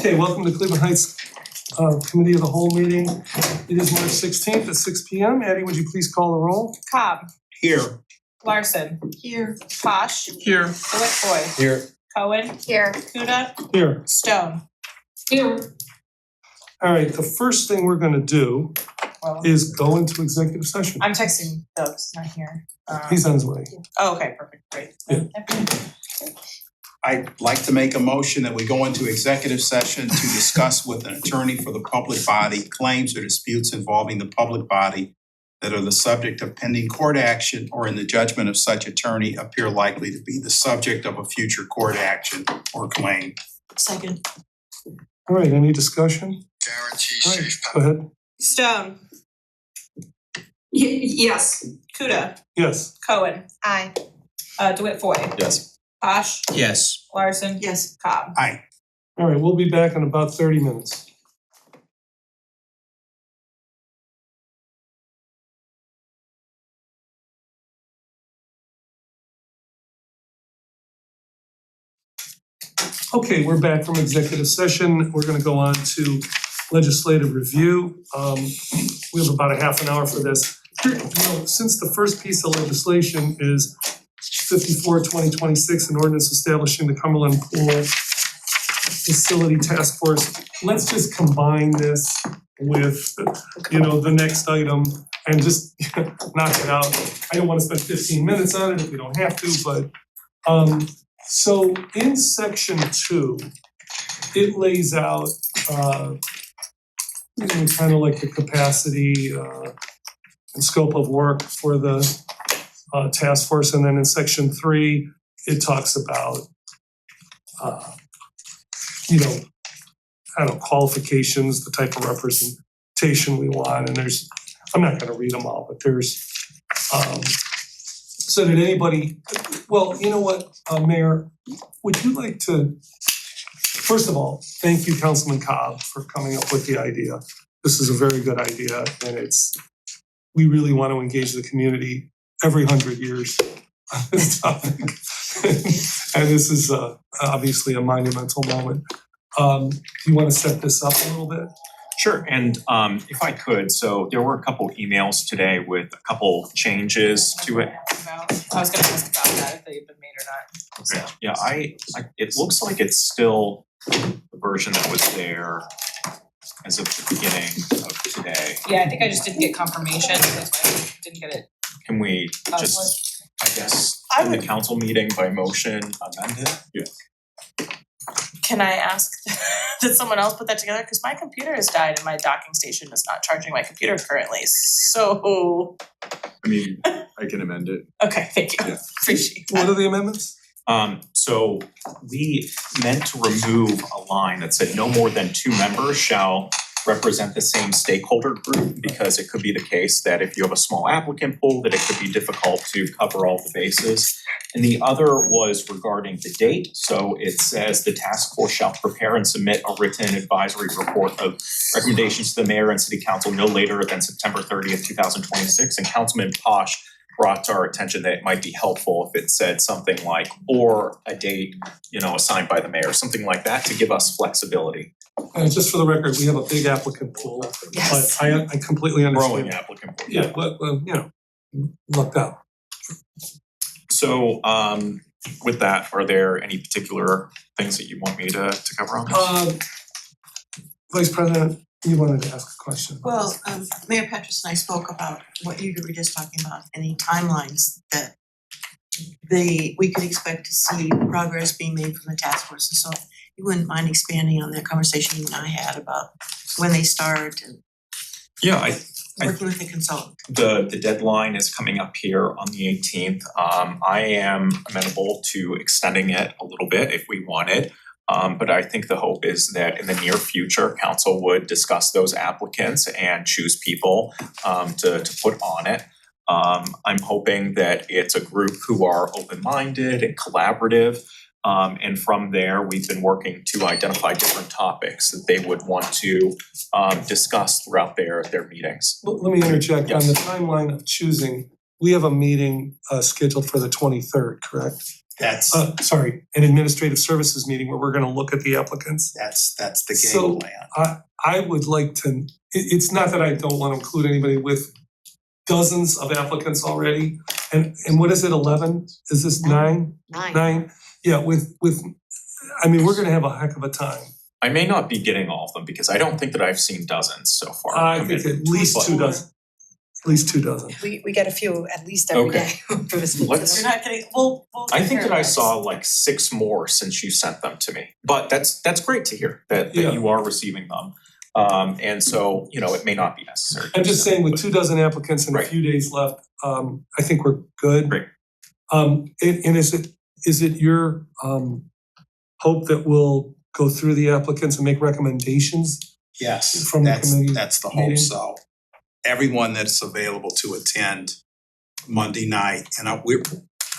Okay, welcome to Cleveland Heights Committee of the Whole meeting. It is March 16th at 6 p.m. Addie, would you please call the roll? Cobb. Here. Larson. Here. Posh. Here. DeWitt-Boyd. Here. Cohen. Here. Kuda. Here. Stone. Here. All right, the first thing we're gonna do Well, is go into executive session. I'm texting Doug, he's not here. He's on his way. Oh, okay, perfect, great. Yeah. I'd like to make a motion that we go into executive session to discuss with an attorney for the public body claims or disputes involving the public body that are the subject of pending court action or in the judgment of such attorney appear likely to be the subject of a future court action or claim. Second. All right, any discussion? Guarantee All right, safe. go ahead. Stone. Yes. Kuda. Yes. Cohen. Aye. DeWitt-Boyd. Yes. Posh. Yes. Larson. Yes. Cobb. Aye. All right, we'll be back in about 30 minutes. Okay, we're back from executive session. We're gonna go on to legislative review. We have about a half an hour for this. Since the first piece of legislation is 54/2026, an ordinance establishing the Cumberland Pool Facility Task Force, let's just combine this with, the next item and just knock it out. I don't wanna spend 15 minutes on it if we don't have to, but so in section 2, it lays out kind of like the capacity and scope of work for the task force, and then in section 3, it talks about qualifications, the type of representation we want, and there's, I'm not gonna read them all, but there's so did anybody, well, you know what, Mayor, would you like to, first of all, thank you, Councilman Cobb, for coming up with the idea. This is a very good idea, and we really want to engage the community every 100 years on this topic. And this is obviously a monumental moment. Do you want to set this up a little bit? Sure, and if I could, so there were a couple emails today with a couple changes to it. I was gonna ask about that, if they've been made or not, so. Yeah, I it looks like it's still the version that was there as of the beginning of today. Yeah, I think I just didn't get confirmation, that's why I didn't get it. Can we just, I guess, in the council meeting by motion amend it? Yeah. Can I ask that someone else put that together? Because my computer has died and my docking station is not charging my computer currently. So, I mean, I can amend it. okay, thank you. Yeah. Appreciate What that. are the amendments? So we meant to remove a line that said no more than 2 members shall represent the same stakeholder group, because it could be the case that if you have a small applicant pool, that it could be difficult to cover all the bases. And the other was regarding the date. So it says the task force shall prepare and submit a written advisory report of recommendations to the mayor and city council no later than September 30th, 2026. And Councilman Posh brought to our attention that it might be helpful if it said something like, or a date, assigned by the mayor, something like that, to give us flexibility. And just for the record, we have a big applicant pool, Yes. but I completely understand. Growing applicant pool. Yeah, but lucked out. So with that, are there any particular things that you want me to cover on this? Vice President, you wanted to ask a question. Well, Mayor Petrus and I spoke about what you were just talking about, any timelines that we could expect to see progress being made from the task force, and so you wouldn't mind expanding on that conversation you and I had about when they start and Yeah, I working with the consultant. The deadline is coming up here on the 18th. I am amenable to extending it a little bit if we wanted. But I think the hope is that in the near future, council would discuss those applicants and choose people to put on it. I'm hoping that it's a group who are open-minded and collaborative. And from there, we've been working to identify different topics that they would want to discuss throughout their meetings. Let me interject on Yes. the timeline of choosing. We have a meeting scheduled for the 23rd, correct? That's, an administrative services meeting where we're gonna look at the applicants. that's the So- game plan. I would like to, it's not that I don't wanna include anybody with dozens of applicants already. And what is it, 11? Is this 9? 9? Yeah, with, I mean, we're gonna have a heck of a time. I may not be getting all of them because I don't think that I've seen dozens so far. I mean, think at least but- 2 dozen. At least 2 dozen. We get a few at least every Okay. day. Let's- You're not getting, we'll I think compare that I those. saw like 6 more since you sent them to me, but that's great to hear that Yeah. you are receiving them. And so, you know, it may not be necessary. I'm just saying with 2 dozen applicants and a Right. few days left, I think we're good. Great. And is it your hope that we'll go through the applicants and make recogmendations? Yes, From the committee that's the hope, meeting? so everyone that's available to attend Monday night, and we're,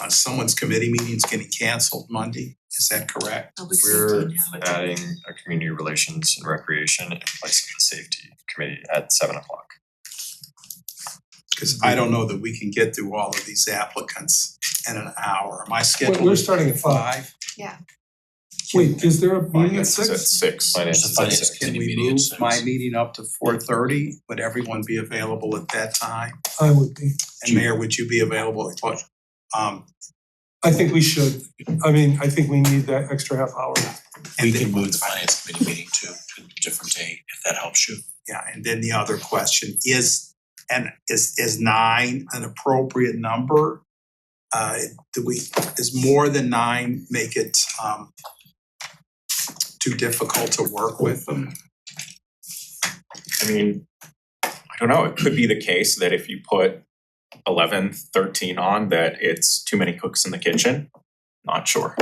someone's committee meeting's getting canceled Monday, is that correct? Public We're safety now. adding a community relations and recreation in place of the safety committee at 7 o'clock. Cause I don't know that we can get through all of these applicants in an hour, my Wait, schedule we're is starting at 5. 5. Wait, is there a meeting at It's at 6? 6. Finance Can we move my meeting up to 4:30? Would everyone be available at that time? I would be. And Mayor, would you be available at what? I think we should. I mean, I think we need that extra half hour. We and can then- move the finance committee meeting to a different day if that helps you. Yeah, and then the other question is 9 an appropriate number? Is more than 9 make it too difficult to work with them? I mean, I don't know, it could be the case that if you put 11, 13 on, that it's too many cooks in the kitchen. Not sure.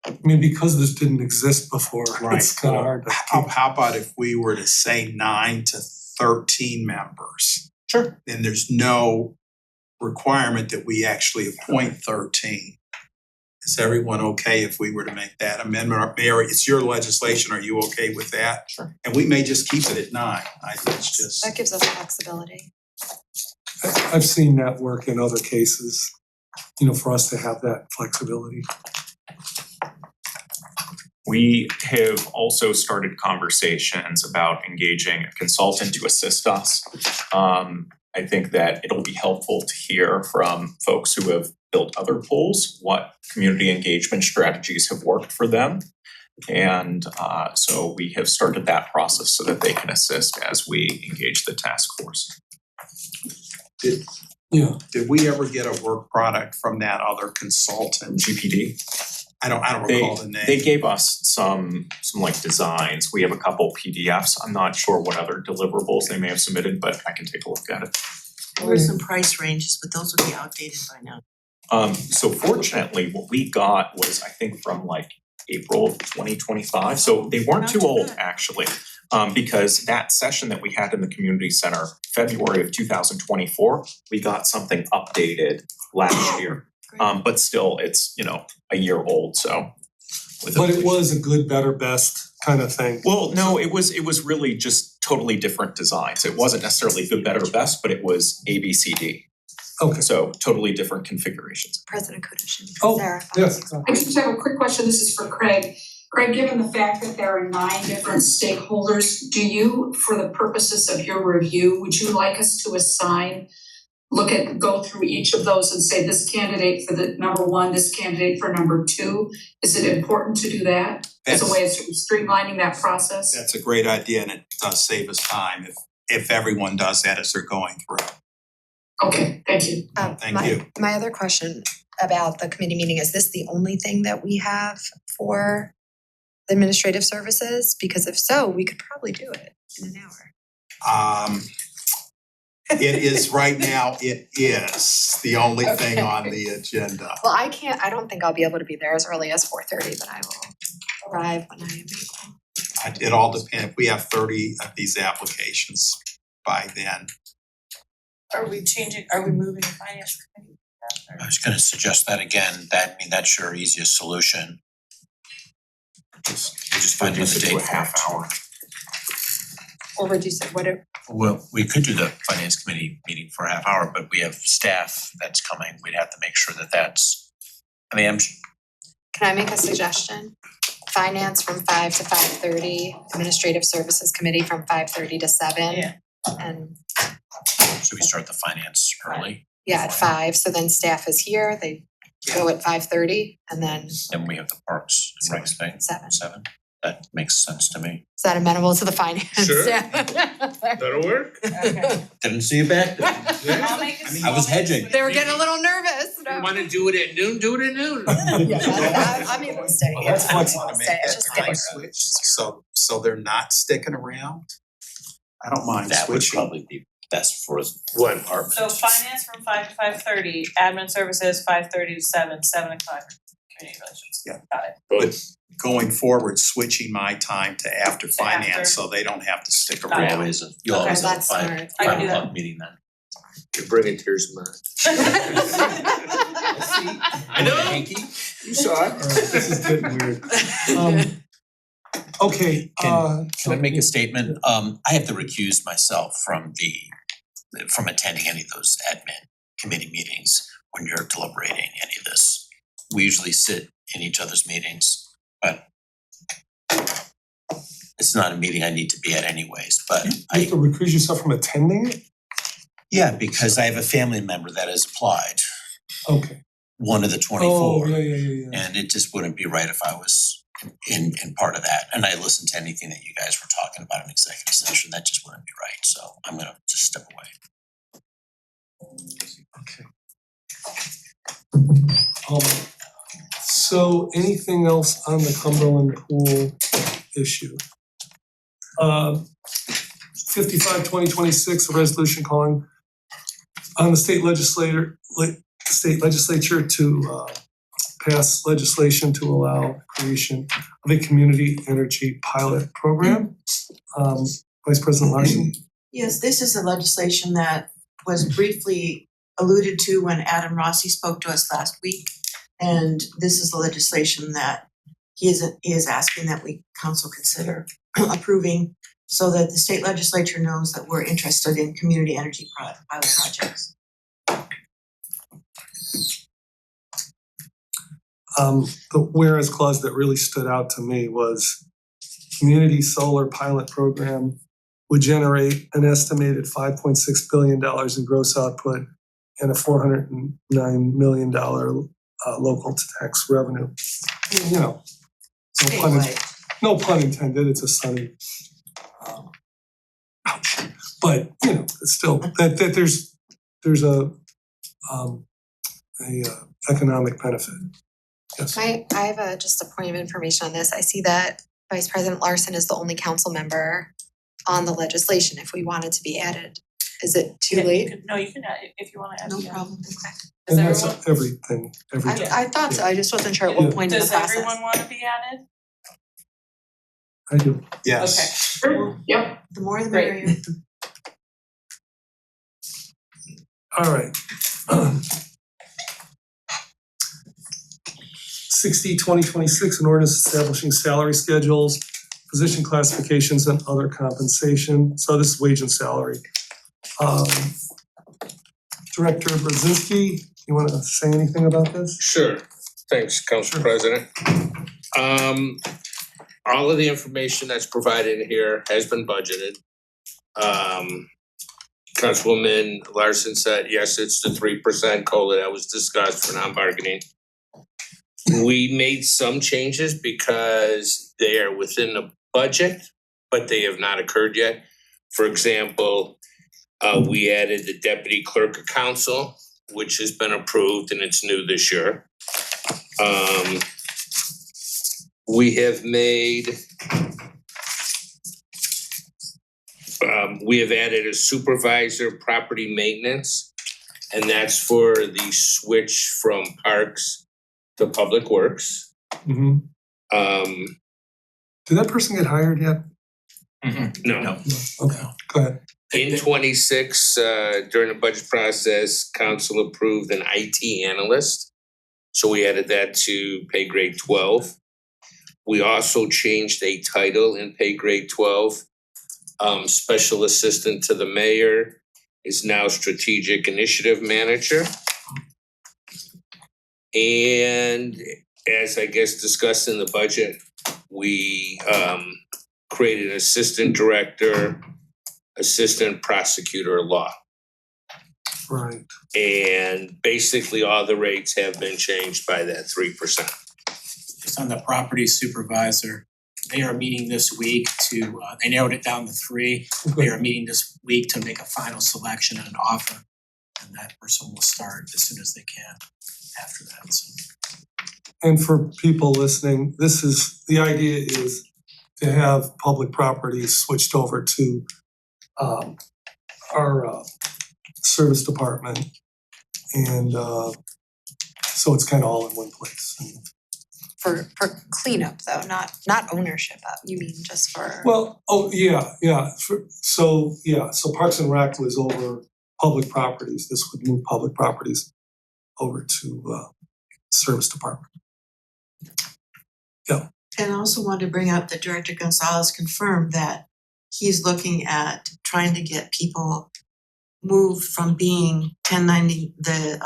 I mean, because this didn't exist before, Right. it's kind of hard to keep. How about if we were to say 9 to 13 members? Sure. Then there's no requirement that we actually appoint 13. Is everyone okay if we were to make that amendment? Or Mayor, it's your legislation, are you okay with that? Sure. And we may just keep it at 9, I think it's just. That gives us flexibility. I've seen that work in other cases, you know, for us to have that flexibility. We have also started conversations about engaging a consultant to assist us. I think that it'll be helpful to hear from folks who have built other pools, what community engagement strategies have worked for them. And so we have started that process so that they can assist as we engage the task force. Yeah. Did we ever get a work product from that other consultant? GPD, I don't recall the name. they gave us some like designs. We have a couple PDFs. I'm not sure what other deliverables they may have submitted, but I can take a look at it. There were some price ranges, but those would be outdated by now. So fortunately, what we got was, I think, from like April of 2025, so they weren't Not too too old bad. actually. Because that session that we had in the community center, February of 2024, we got something updated last year. Great. But still, it's, you know, a year old, so. But it was a good, better, best kind of thing. Well, no, it was really just totally different designs. It wasn't necessarily good, better, best, but it was A, B, C, D. Okay. So totally different configurations. President Kudish. Oh, Sarah. yes. I just have a quick question, this is for Craig. Craig, given the fact that there are 9 different stakeholders, do you, for the purposes of your review, would you like us to go through each of those and say this candidate for the number 1, this candidate for number 2? Is it important to do that as a way of sort of streamlining that process? That's a great idea, and it does save us time if everyone does that as they're going through. Okay, thank you. Thank you. My other question about the committee meeting, is this the only thing that we have for administrative services? Because if so, we could probably do it in an hour. It is right now, it is the only thing on the agenda. Well, I don't think I'll be able to be there as early as 4:30, but I will arrive when I am able. It all depends, if we have 30 of these applications by then. Are we moving the finance committee? I was gonna suggest that again, that's your easiest solution. Just find another Reduce it date to a for half it. hour. Or reduce it, Well, we could do the finance committee meeting for a half hour, but we have staff that's coming. We'd have to make sure that that's, Can I make a suggestion? Finance from 5 to 5:30, Administrative Services Committee from 5:30 to 7. Yeah. And Should we start the finance early? yeah, at 5, so then staff is here, they go at 5:30 and then Then we have the parks and recs thing, 7. 7. That makes sense to me. Is that amenable to the finance? Sure. staff? That'll work. Okay. Didn't see you back there. I'll make a. I was hedging. They were getting a little nervous. You wanna do it at noon, do it at noon. Yeah, I'm able to stay. Well, that's I'm able flexible to to make stay. It's that just time getting switch, so they're not sticking around. I don't mind That would switching. probably be best for us. What? Department. So finance from 5 to 5:30, admin services 5:30 to 7, 7 o'clock, community relations. Yeah. Got it. But going forward, switching my time to after after. finance, so they don't have to stick Got You it. around. always, you always have a that's five, smart. I can 5 do that. o'clock meeting then. You're bringing tears to my eyes. I know. Hanky, You saw it. Alright, this is getting weird. Okay, Can I make a statement? I have to recuse myself from attending any of those admin committee meetings when you're deliberating any of this. We usually sit in each other's meetings, but it's not a meeting I need to be at anyways, but you have to recuse yourself from attending it? yeah, because I have a family member that has applied, Okay. one of the Oh, 24. yeah. And it just wouldn't be right if I was in part of that. And I listened to anything that you guys were talking about in executive session, that just wouldn't be right. So I'm gonna just step away. Okay. So anything else on the Cumberland Pool issue? 55-2026, a resolution calling on the state legislature to pass legislation to allow creation of a community energy pilot program. Vice President Larson? Yes, this is a legislation that was briefly alluded to when Adam Rossi spoke to us last week. And this is the legislation that he is asking that we council consider approving so that the state legislature knows that we're interested in community energy pilot projects. The whereas clause that really stood out to me was community solar pilot program would generate an estimated $5.6 billion in gross output and a $409 million local tax revenue. And, you know, Statewide. no pun intended, it's a sunny. Ouch. But, you know, it's still, that there's a economic benefit. Yes. I have just a point of information on this. I see that Vice President Larson is the only council member on the legislation if we want it to be added. Is it too Yeah, you late? could- No, you can add it if you wanna add it. No yeah. problem. Does And that's everyone, everything, every time. I thought so, I just wasn't sure at what point in the does process. everyone wanna be added? I do. yes. Okay. Sure, yep. The more the Great. merrier. All right. 60-2026, an ordinance establishing salary schedules, position classifications and other compensation. So this is wage and salary. Director Brzezinski, you wanna say anything about this? Sure, thanks, Council President. All of the information that's provided here has been budgeted. Councilwoman Larson said, yes, it's the 3% COLA that was discussed for non-bargaining. We made some changes because they are within the budget, but they have not occurred yet. For example, we added the deputy clerk of council, which has been approved and it's new this year. We have made, we have added a supervisor property maintenance, and that's for the switch from parks to public works. Mm-hmm. Um, Did that person get hired yet? no. No. Okay, go ahead. In 26, during the budget process, council approved an IT analyst. So we added that to pay grade 12. We also changed a title in pay grade 12. Special assistant to the mayor is now strategic initiative manager. And as I guess discussed in the budget, we created an assistant director, assistant prosecutor of law. Right. And basically all the rates have been changed by that 3%. Just on the property supervisor, they are meeting this week to, they narrowed it down to 3. They are meeting this week to make a final selection and an offer. And that person will start as soon as they can after that, so. And for people listening, the idea is to have public properties switched over to our service department. And so it's kind of all in one place. For cleanup though, not ownership of, you mean just for? Well, so Parks and Rec was over public properties. This would move public properties over to service department. Yeah. And I also wanted to bring up that Director Gonzalez confirmed that he's looking at trying to get people moved from being 1090, the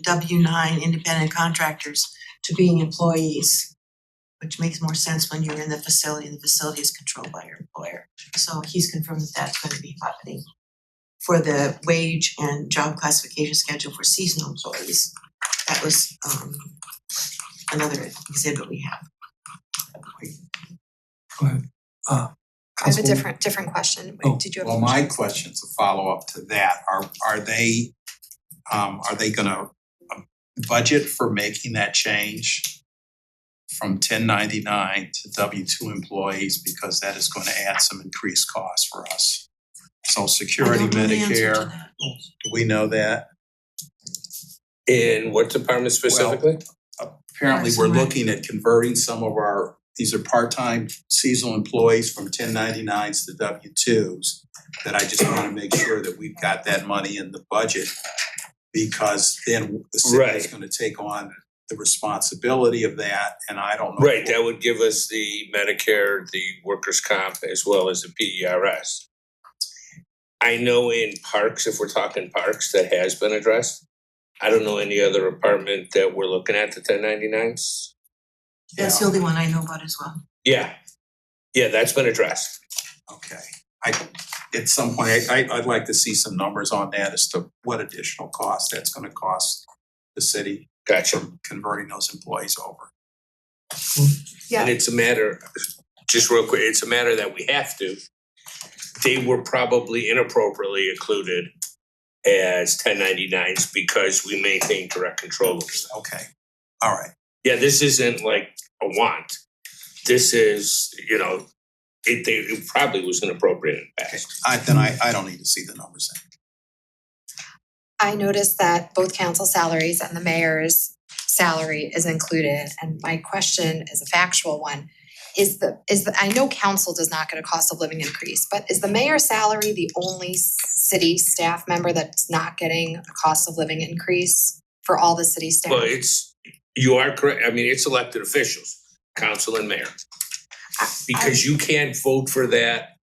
W-9 independent contractors to being employees, which makes more sense when you're in the facility and the facility is controlled by your employer. So he's confirmed that that's going to be happening for the wage and job classification schedule for seasonal employees. That was another exhibit we have. Go ahead. I have a different question. Oh. Did you have a Well, question? my question's a follow-up to that. Are they gonna budget for making that change from 1099 to W-2 employees, because that is going to add some increased costs for us? Social Security, I don't know the answer to Medicare, that. do we know that? In what department specifically? Apparently, Parks we're and Rec. looking at converting some of these are part-time seasonal employees from 1099s to W-2s. That I just wanna make sure that we've got that money in the budget, because then the city is Right. gonna take on the responsibility of that, and I don't know. Right, that would give us the Medicare, the workers' comp, as well as the PERS. I know in parks, if we're talking parks, that has been addressed. I don't know any other apartment that we're looking at the 1099s. That's the only one I know about as well. Yeah, that's been addressed. Okay, at some point, I'd like to see some numbers on that as to what additional cost that's gonna cost the city Gotcha. from converting those employees over. Yeah. And it's a matter, just real quick, it's a matter that we have to. They were probably inappropriately included as 1099s because we maintain direct control over them. Okay, all right. Yeah, this isn't like a want. This is, it probably was inappropriate in the past. I don't need to see the numbers then. I noticed that both council salaries and the mayor's salary is included, and my question is a factual one. I know council does not get a cost of living increase, but is the mayor's salary the only city staff member that's not getting a cost of living increase for all the city staff? Well, you are correct. I mean, it's elected officials, council and mayor. Because you can't vote for that,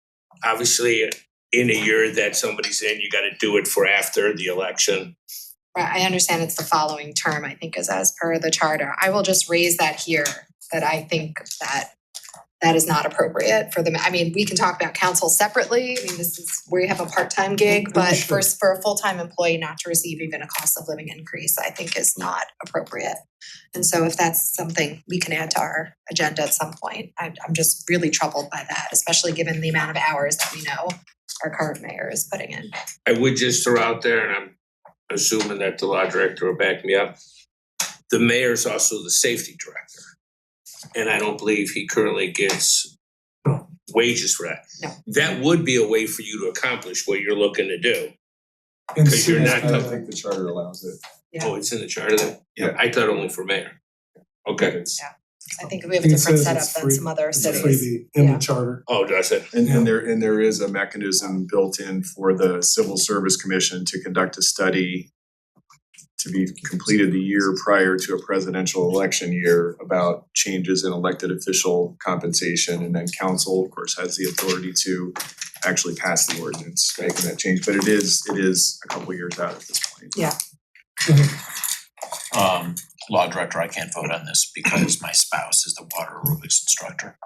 obviously, in a year that somebody's in, you gotta do it for after the election. Right, I understand it's the following term, I think is as per the charter. I will just raise that here, that I think that is not appropriate for them. I mean, we can talk about council separately. I mean, this is where you have a part-time gig, but for a full-time employee not to receive even a cost of living increase, I think is not appropriate. And so if that's something we can add to our agenda at some point, I'm just really troubled by that, especially given the amount of hours that we know our current mayor is putting in. I would just throw out there, and I'm assuming that the law director will back me up. The mayor's also the safety director. And I don't believe he currently gets wages for that. No. That would be a way for you to accomplish what you're looking to do. And Because you're cities, not I think the charter allows it. Yeah. Oh, it's in the charter then? Yeah. I thought only for mayor. Okay. I think we have a It different says setup it's than free. some other It's a cities. freebie in Yeah. the charter. Oh, does it? And there is a mechanism built in for the Civil Service Commission to conduct a study to be completed the year prior to a presidential election year about changes in elected official compensation, and then council, of course, has the authority to actually pass the ordinance making that change, but it is a couple years out at this point. Yeah. law director, I can't vote on this because my spouse is the water aerobics instructor.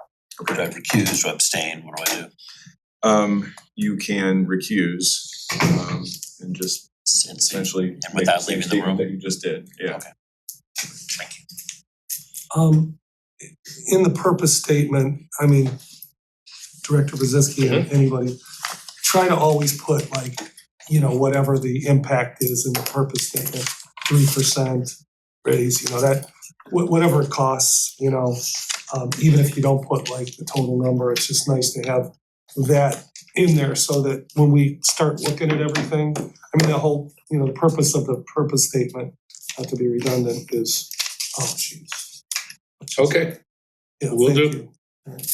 Do I recuse, do I abstain, what do I do? You can recuse, and just essentially And make without the same leaving the room? statement that you just did, yeah. Okay. Thank you. In the purpose statement, I mean, Director Brzezinski and anybody, try to always put like, you know, whatever the impact is in the purpose statement, 3% raise, you know, that, whatever it costs, you know, even if you don't put like the total number, it's just nice to have that in there so that when we start looking at everything, I mean, the whole, you know, the purpose of the purpose statement, not to be redundant, is, oh jeez. Okay, Yeah, Will thank do. you. All right.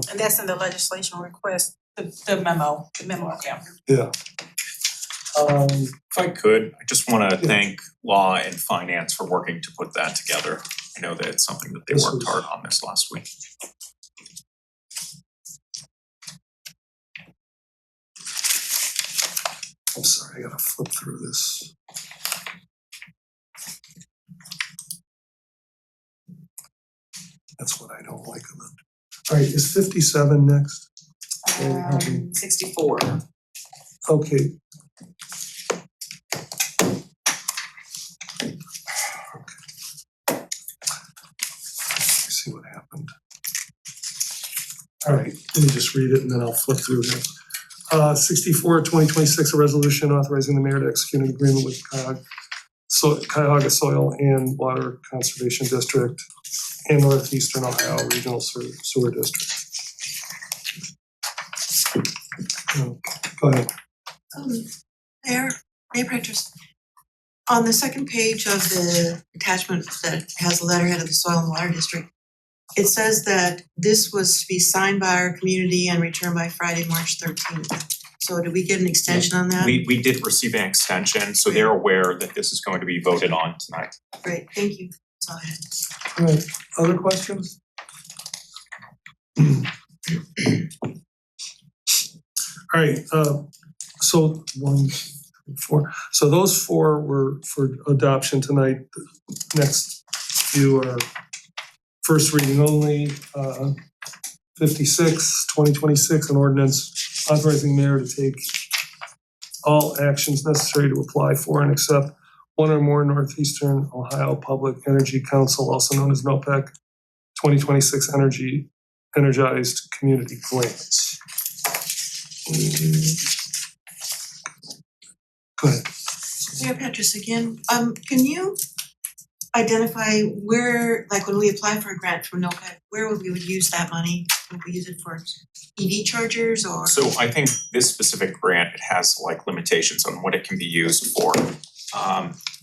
And that's in the legislation request, the memo, yeah. Yeah. If I could, I just wanna Yeah. thank Law and Finance for working to put that together. I know that it's something that they This worked was- hard on this last week. I'm sorry, I gotta flip through this. That's what I don't like about it. All right, is 57 next? Okay. 64. Okay. Let's see what happened. All right, let me just read it and then I'll flip through here. 64, 2026, a resolution authorizing the mayor to execute an agreement with Cuyahoga Soil and Water Conservation District and Northeastern Ohio Regional Sewer District. Go ahead. Mayor Prentice, on the second page of the attachment that has the letterhead of the Soil and Water District, it says that this was to be signed by our community and returned by Friday, March 13th. So did we get an extension on that? We did receive an extension, so they're aware that this is going to be voted on tonight. Great, thank you. That's all I had. All right, other questions? All right, so 1, 4, so those 4 were for adoption tonight. The next few are first reading only, 56, 2026, an ordinance authorizing mayor to take all actions necessary to apply for and accept one or more Northeastern Ohio Public Energy Council, also known as NOPEC, 2026 Energized Community Grants. Go ahead. Mayor Petrus, again, can you identify where, like when we apply for a grant from NOPEC, where we would use that money? Would we use it for EV chargers or? So I think this specific grant, it has like limitations on what it can be used for.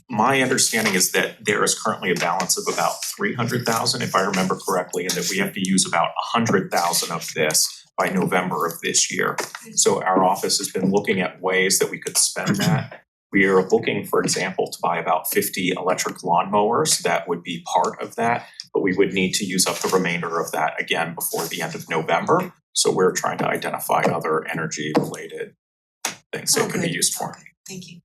My understanding is that there is currently a balance of about 300,000, if I remember correctly, and that we have to use about 100,000 of this by November of this year. So our office has been looking at ways that we could spend that. We are looking, for example, to buy about 50 electric lawnmowers. That would be part of that, but we would need to use up the remainder of that again before the end of November. So we're trying to identify other energy related things that could be used for. Thank you.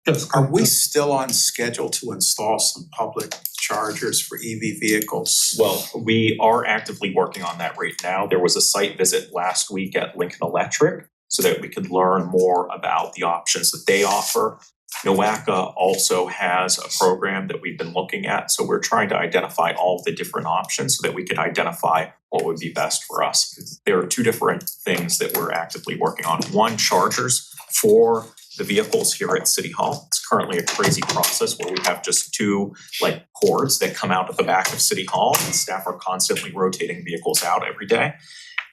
Yes, Are we still on schedule to install some public chargers for EV vehicles? Well, we are actively working on that right now. There was a site visit last week at Lincoln Electric so that we could learn more about the options that they offer. NOACA also has a program that we've been looking at, so we're trying to identify all of the different options so that we could identify what would be best for us. There are 2 different things that we're actively working on. One, chargers for the vehicles here at City Hall. It's currently a crazy process where we have just 2 like cords that come out of the back of City Hall and staff are constantly rotating vehicles out every day.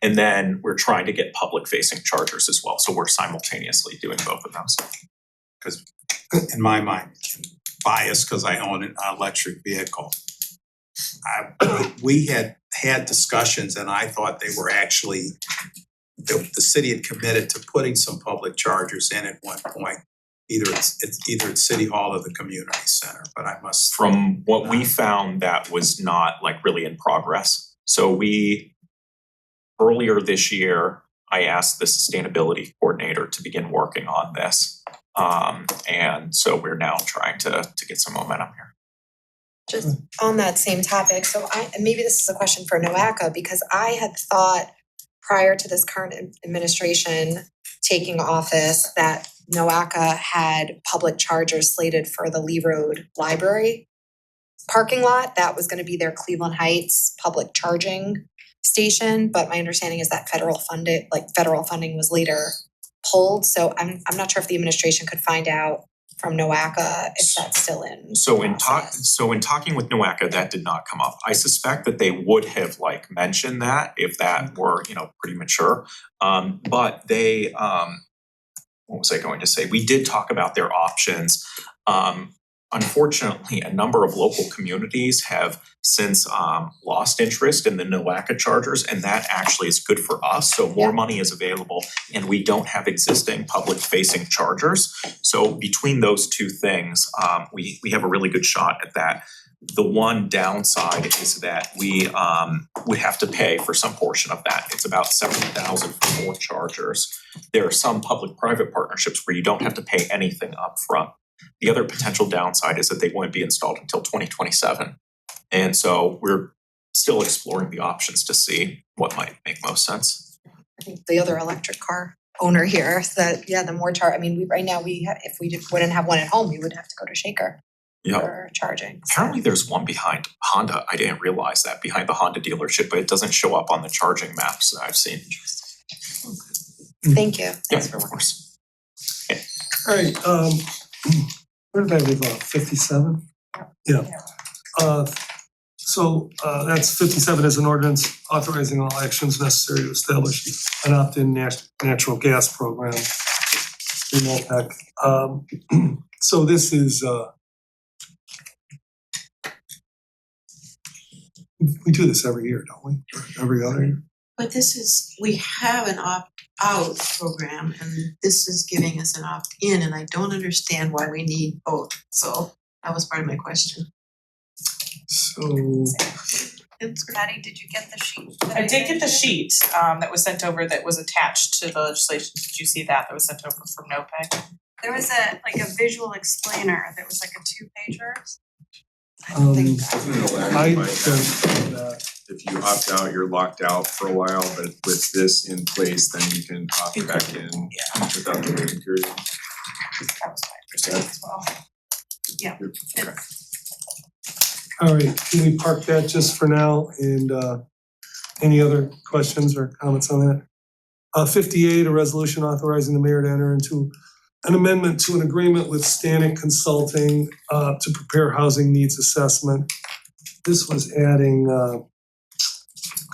And then we're trying to get public facing chargers as well. So we're simultaneously doing both of those. Because in my mind, biased because I own an electric vehicle. We had discussions and I thought they were actually, the city had committed to putting some public chargers in at one point. Either at City Hall or the community center, but I must. From what we found, that was not like really in progress. So earlier this year, I asked the sustainability coordinator to begin working on this. And so we're now trying to get some momentum here. Just on that same topic, so and maybe this is a question for NOACA, because I had thought prior to this current administration taking office that NOACA had public chargers slated for the Lee Road Library parking lot. That was gonna be their Cleveland Heights public charging station, but my understanding is that federal funding was later pulled, so I'm not sure if the administration could find out from NOACA if that's still in So in process. talking with NOACA, that did not come up. I suspect that they would have like mentioned that if that were, pretty mature. But they, what was I going to say? We did talk about their options. Unfortunately, a number of local communities have since lost interest in the NOACA chargers, and that actually is good for us. So more money is available, and we don't have existing public-facing chargers. So between those two things, we have a really good shot at that. The one downside is that we would have to pay for some portion of that. It's about $70,000 for 4 chargers. There are some public-private partnerships where you don't have to pay anything up front. The other potential downside is that they won't be installed until 2027. And so we're still exploring the options to see what might make most sense. I think the other electric car owner here said, the more right now if we wouldn't have one at home, we would have to go to Shaker for charging. Apparently there's one behind Honda. I didn't realize that, behind the Honda dealership, but it doesn't show up on the charging maps that I've seen. Thank you. Yes, of course. Alright, where did I leave off, 57? Yeah. So that's 57 as an ordinance authorizing all actions necessary to establish an opt-in natural gas program in OPEC. So this is we do this every year, don't we? Every other year? But we have an opt-out program and this is giving us an opt-in and I don't understand why we need both. So that was part of my question. So Patty, did you get the sheet? I did get the sheet that was sent over that was attached to the legislation. Did you see that was sent over from NOPEC? There was a visual explainer that was like a 2-pager. I don't If you opt out, you're locked out for a while, but with this in place, then you can opt back in without the waiting period. That was my understanding as well. Yeah. Okay. Alright, can we park that just for now and any other questions or comments on that? 58, a resolution authorizing the mayor to enter into an amendment to an agreement with Stanek Consulting to prepare housing needs assessment. This was adding a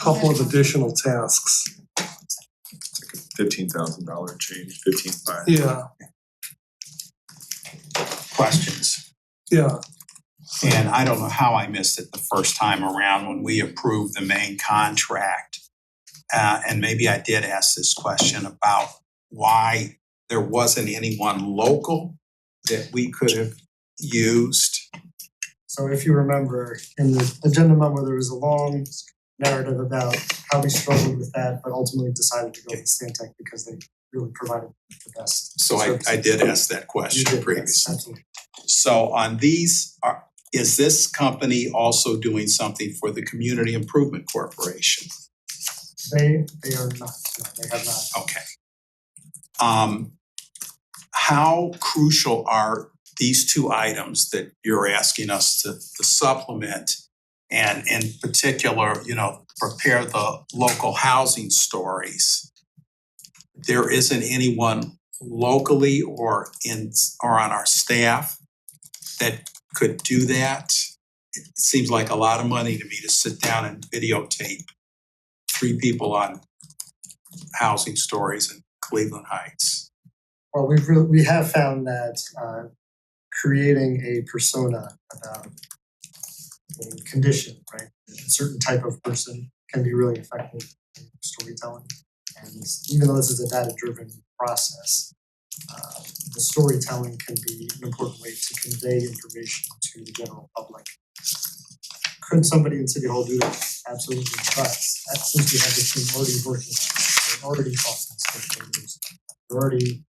couple of additional tasks. It's like a $15,000 change, 15,500. Yeah, Questions? yeah. And I don't know how I missed it the first time around when we approved the main contract. And maybe I did ask this question about why there wasn't anyone local that we could have used. So if you remember, in the agenda memo, there was a long narrative about how we struggled with that, but ultimately decided to go with Stantec because they really provided the best. So I did ask that You question did, yes, previously. absolutely. So on these, is this company also doing something for the Community Improvement Corporation? They are not, no, they have not. Okay. How crucial are these two items that you're asking us to supplement? And in particular, prepare the local housing stories. There isn't anyone locally or on our staff that could do that. It seems like a lot of money to me to sit down and videotape 3 people on housing stories in Cleveland Heights. Well, we have found that creating a persona about a condition, right? A certain type of person can be really effective in storytelling. And even though this is a data-driven process, the storytelling can be an important way to convey information to the general public. Could somebody in City Hall do that? Absolutely, but since we have the team already working on it, they're already talking to stakeholders, they're already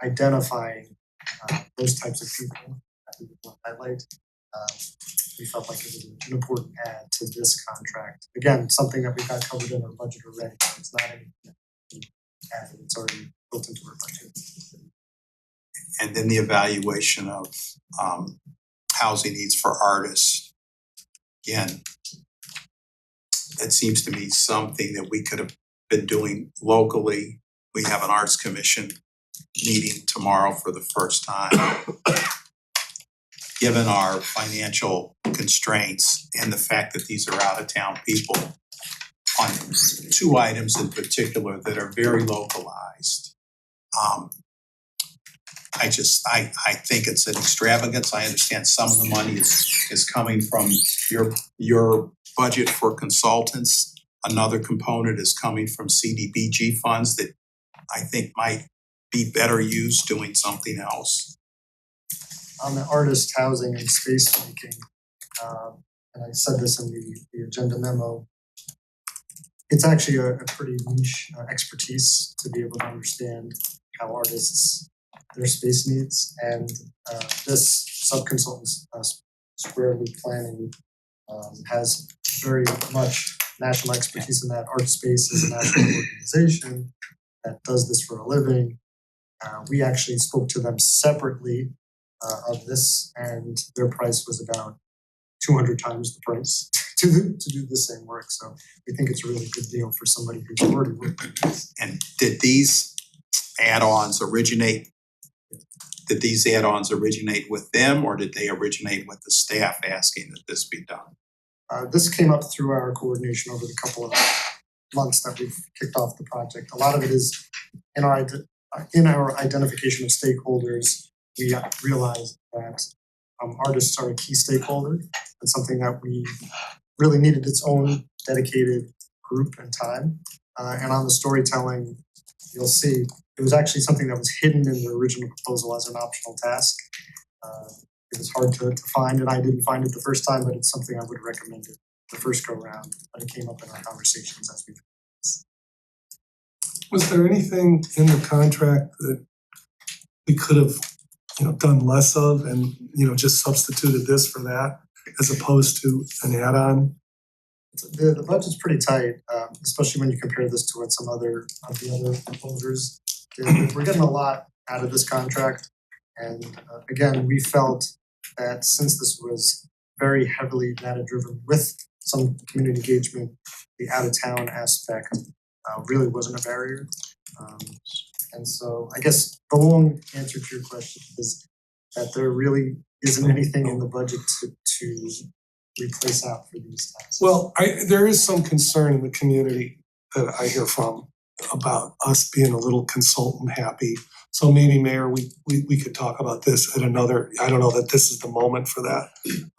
identifying those types of people that we want to highlight. we felt like it was an important add to this contract. Again, something that we've got covered in our budget already, so it's not anything that we added, it's already built into our budget. And then the evaluation of housing needs for artists. Again, it seems to me something that we could have been doing locally. We have an arts commission meeting tomorrow for the first time. Given our financial constraints and the fact that these are out of town people, on two items in particular that are very localized. I think it's an extravagance. I understand some of the money is coming from your budget for consultants. Another component is coming from CDBG funds that I think might be better used doing something else. On the artist housing and space making, and I said this in the agenda memo, it's actually a pretty niche expertise to be able to understand how artists, their space needs, and this sub-consultant's Square Loop Planning has very much national expertise in that. Art Space is a national organization that does this for a living. We actually spoke to them separately of this, and their price was about 200 times the price to do the same work. So we think it's a really good deal for somebody who's already worked on this. And did these add-ons originate with them, or did they originate with the staff asking that this be done? This came up through our coordination over the couple of months that we've kicked off the project. A lot of it is in our identification of stakeholders. We realized that artists are a key stakeholder and something that we really needed its own dedicated group and time. And on the storytelling, you'll see it was actually something that was hidden in the original proposal as an optional task. It was hard to find, and I didn't find it the first time, but it's something I would recommend it the first go round. But it came up in our conversations as we. Was there anything in the contract that we could have, done less of and, just substituted this for that as opposed to an add-on? The budget's pretty tight, especially when you compare this to what some of the other proposers did. We're getting a lot out of this contract. And again, we felt that since this was very heavily data-driven with some community engagement, the out-of-town aspect really wasn't a barrier. And so I guess the long answer to your question is that there really isn't anything in the budget to replace out for these tasks. Well, there is some concern in the community that I hear from about us being a little consultant happy. So maybe, Mayor, we could talk about this at another, I don't know that this is the moment for that,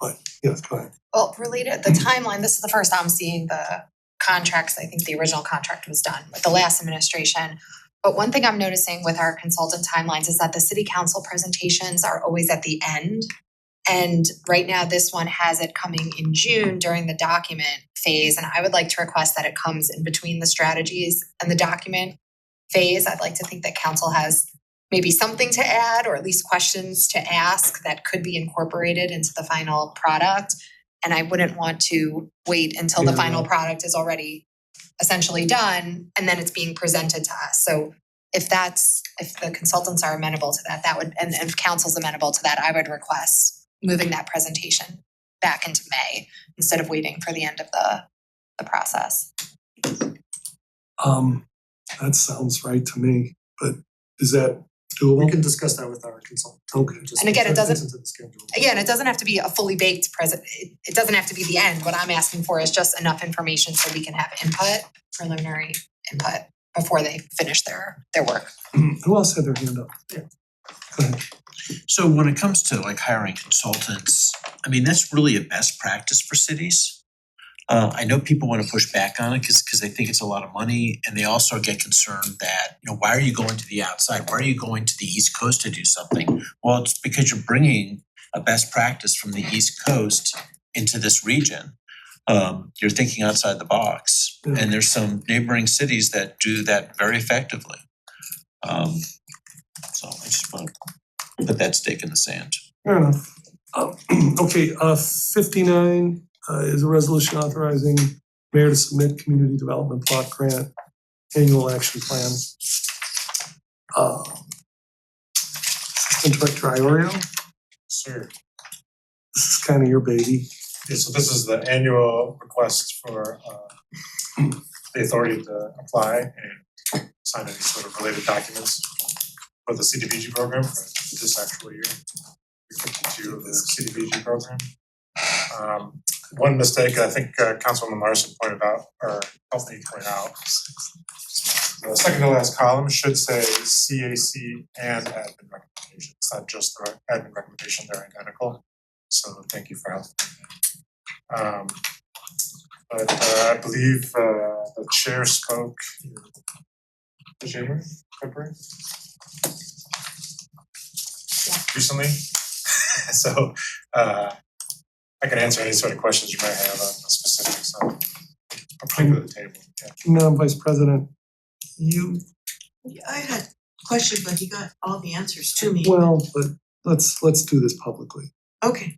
but yes, go ahead. Well, related, the timeline, this is the first I'm seeing the contracts. I think the original contract was done with the last administration. But one thing I'm noticing with our consultant timelines is that the city council presentations are always at the end. And right now, this one has it coming in June during the document phase. And I would like to request that it comes in between the strategies and the document phase. I'd like to think that council has maybe something to add or at least questions to ask that could be incorporated into the final product. And I wouldn't want to wait until the final product is already essentially done and then it's being presented to us. So if the consultants are amenable to that, and if council's amenable to that, I would request moving that presentation back into May instead of waiting for the end of the process. That sounds right to me, but is that doable? We can discuss that with our consultant. Okay. Just And again, it fit this doesn't- into the schedule. Again, it doesn't have to be a fully baked it doesn't have to be the end. What I'm asking for is just enough information so we can have preliminary input before they finish their work. Who else had their hand up? Yeah. Go ahead. So when it comes to like hiring consultants, I mean, that's really a best practice for cities. I know people want to push back on it because they think it's a lot of money, and they also get concerned that, why are you going to the outside? Why are you going to the East Coast to do something? Well, it's because you're bringing a best practice from the East Coast into this region. You're thinking outside the box, and there's some neighboring cities that do that very effectively. So I just want to put that stake in the sand. Fair enough. Okay, 59 is a resolution authorizing mayor to submit community development block grant annual action plan. Assistant Director Iorio, Sure. this is kind of your baby. Yeah, so this is the annual request for the authority to apply and sign any sort of related documents for the CDBG program for this actual year. 52 of the CDBG program. One mistake I think Councilwoman Larson pointed out, or helped me point out. The second to last column should say CAC and admin recommendation. It's not just the admin recommendation, they're identical. So thank you for helping. But I believe the chair spoke in January, February? Recently. So I can answer any sort of questions you might have on the specifics of a particular table. Yeah. Madam Vice President, you, I had a question, but he got all the answers to me. well, but let's do this publicly. Okay.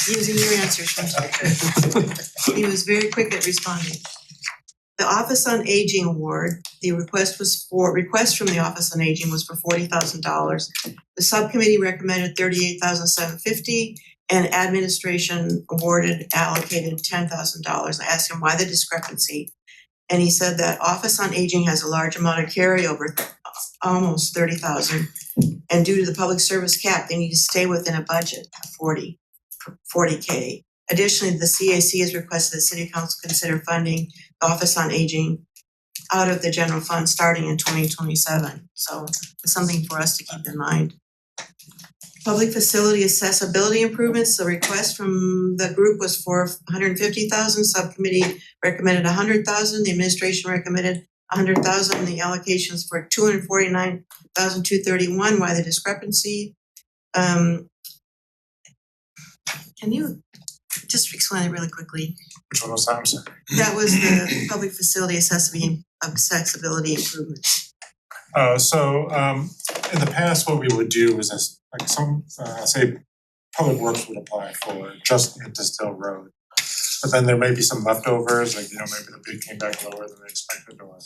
Using your answers first. He was very quick at responding. The Office on Aging Award, the request from the Office on Aging was for $40,000. The subcommittee recommended $38,750 and administration allocated $10,000. I asked him why the discrepancy. And he said that Office on Aging has a large amount of carryover, almost $30,000. And due to the public service cap, they need to stay within a budget of $40K. Additionally, the CAC has requested the City Council consider funding the Office on Aging out of the general fund starting in 2027. So it's something for us to keep in mind. Public facility accessibility improvements, the request from the group was for $150,000, subcommittee recommended $100,000, the administration recommended $100,000, the allocations for $249,231. Why the discrepancy? Can you just explain it really quickly? Which one was that? I'm sorry. That was the public facility accessibility improvements. In the past, what we would do is like say Public Works would apply for just Tisdale Road. But then there may be some leftovers, like maybe the bid came back lower than they expected or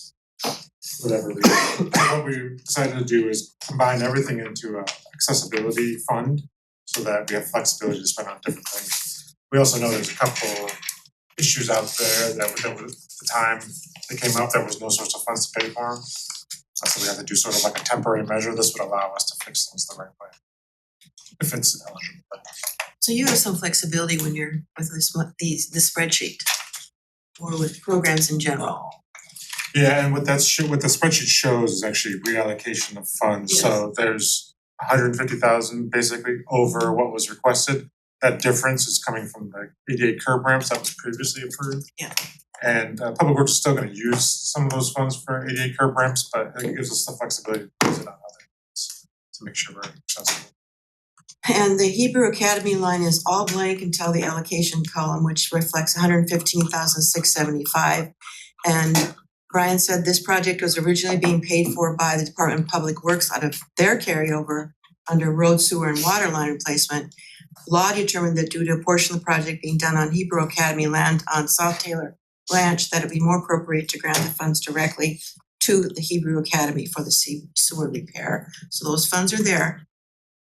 whatever reason. What we decided to do is combine everything into a accessibility fund so that we have flexibility to spend on different things. We also know there's a couple issues out there that at the time they came up, there was no source of funds to pay for them. So we have to do sort of like a temporary measure. This would allow us to fix things the right way, if it's eligible. So you have some flexibility when you're with the spreadsheet or with programs in general. Yeah, and what the spreadsheet shows is actually reallocation of funds. Yes. So there's 150,000 basically over what was requested. That difference is coming from the ADA curb ramps that was previously approved. Yeah. And Public Works is still gonna use some of those funds for ADA curb ramps, but it gives us the flexibility to use it on other things to make sure we're accessible. And the Hebrew Academy line is all blank until the allocation column, which reflects $115,675. And Brian said this project was originally being paid for by the Department of Public Works out of their carryover under road, sewer, and water line replacement. Law determined that due to a portion of the project being done on Hebrew Academy land on South Taylor Ranch, that it'd be more appropriate to grant the funds directly to the Hebrew Academy for the sewer repair. So those funds are there.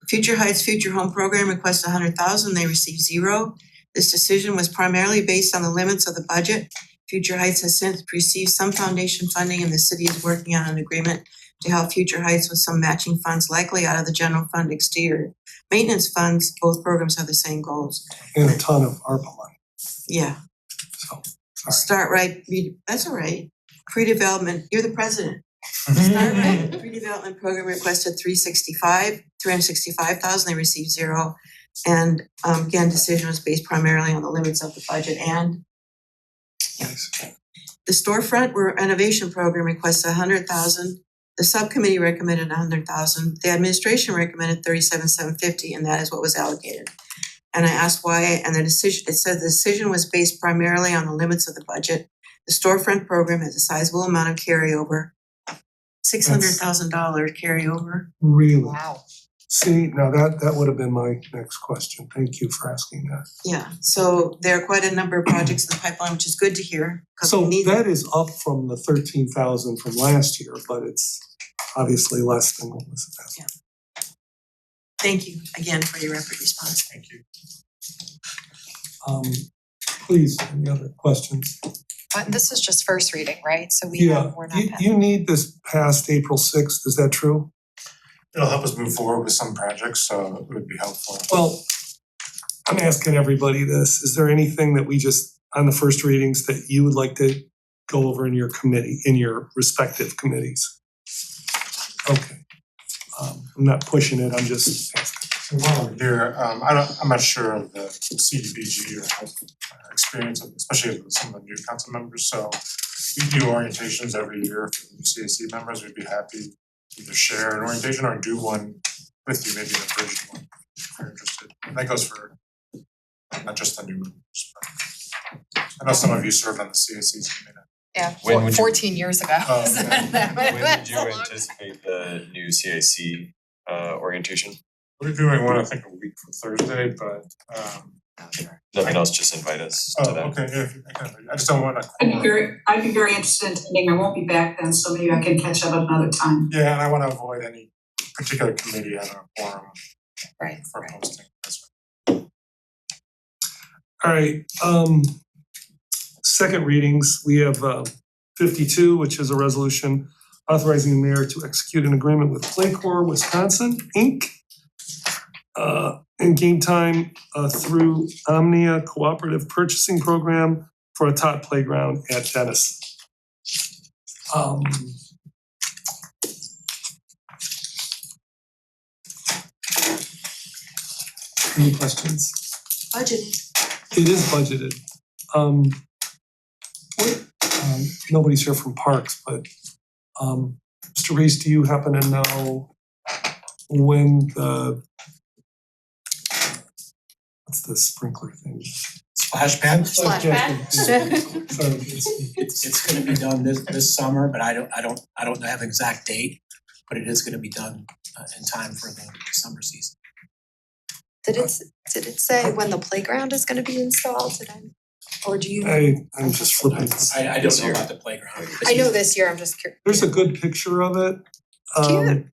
Future Heights Future Home Program requested $100,000, they received $0. This decision was primarily based on the limits of the budget. Future Heights has since received some foundation funding and the city is working on an agreement to help Future Heights with some matching funds, likely out of the general fund exterior maintenance funds. Both programs have the same goals. And a ton of ARPA money, Yeah. so, Start right, that's all right. Pre-development, you're the president. Start right, pre-development program requested $365,000, they received $0. And again, decision was based primarily on the limits of the budget and the storefront renovation program requested $100,000. The subcommittee recommended $100,000. The administration recommended $37,750, and that is what was allocated. And I asked why, and it said the decision was based primarily on the limits of the budget. The storefront program has a sizable amount of carryover, $600,000 carryover. really, Wow. See, now that would have been my next question. Thank you for asking that. Yeah, so there are quite a number of projects in the pipeline, which is good to hear, cause we So need that is up from the 13,000 from last year, but it's obviously less than what was last. Thank you again for your rapid response. Thank you. Please, any other questions? But this is just first reading, right? So we're not past. You need this past April 6th, is that true? It'll help us move forward with some projects, so it would be helpful. Well, I'm asking everybody this, is there anything that we just, on the first readings, that you would like to go over in your committee, in your respective committees? Okay. I'm not pushing it, I'm just asking. While we're here, I'm not sure of the CDBG or health experience, especially with some of the new council members, so we do orientations every year for new CAC members. We'd be happy to either share an orientation or do one with you, maybe an abridged one, if you're interested. And that goes for not just the new members, but I know some of you served on the CAC's committee. Yeah, When would you- 14 years ago. Oh, okay. When would you anticipate the new CIC orientation? We're doing one, I think, a week from Thursday, but Nothing else, just invite us to that. okay, yeah, I just don't wanna. I'd be very interested in attending. I won't be back then, so maybe I can catch up another time. Yeah, and I wanna avoid any particular committee having a forum Right. for hosting this. All right, second readings, we have 52, which is a resolution authorizing the mayor to execute an agreement with Playcore Wisconsin, Inc. In game time through Omnia Cooperative Purchasing Program for a top playground at Denison. Any questions? Budgeted. It is budgeted. Nobody's here from Parks, but Mr. Reese, do you happen to know when the what's the sprinkler thing? Splash pad? Splash pad. Sorry, It's gonna be done this summer, but I don't have an exact date, but it is gonna be done in time for the summer season. Did it say when the playground is gonna be installed? Or do you? I'm just flipping. I don't know about the playground. I know this year, I'm just curious. There's a good picture of it. Cute.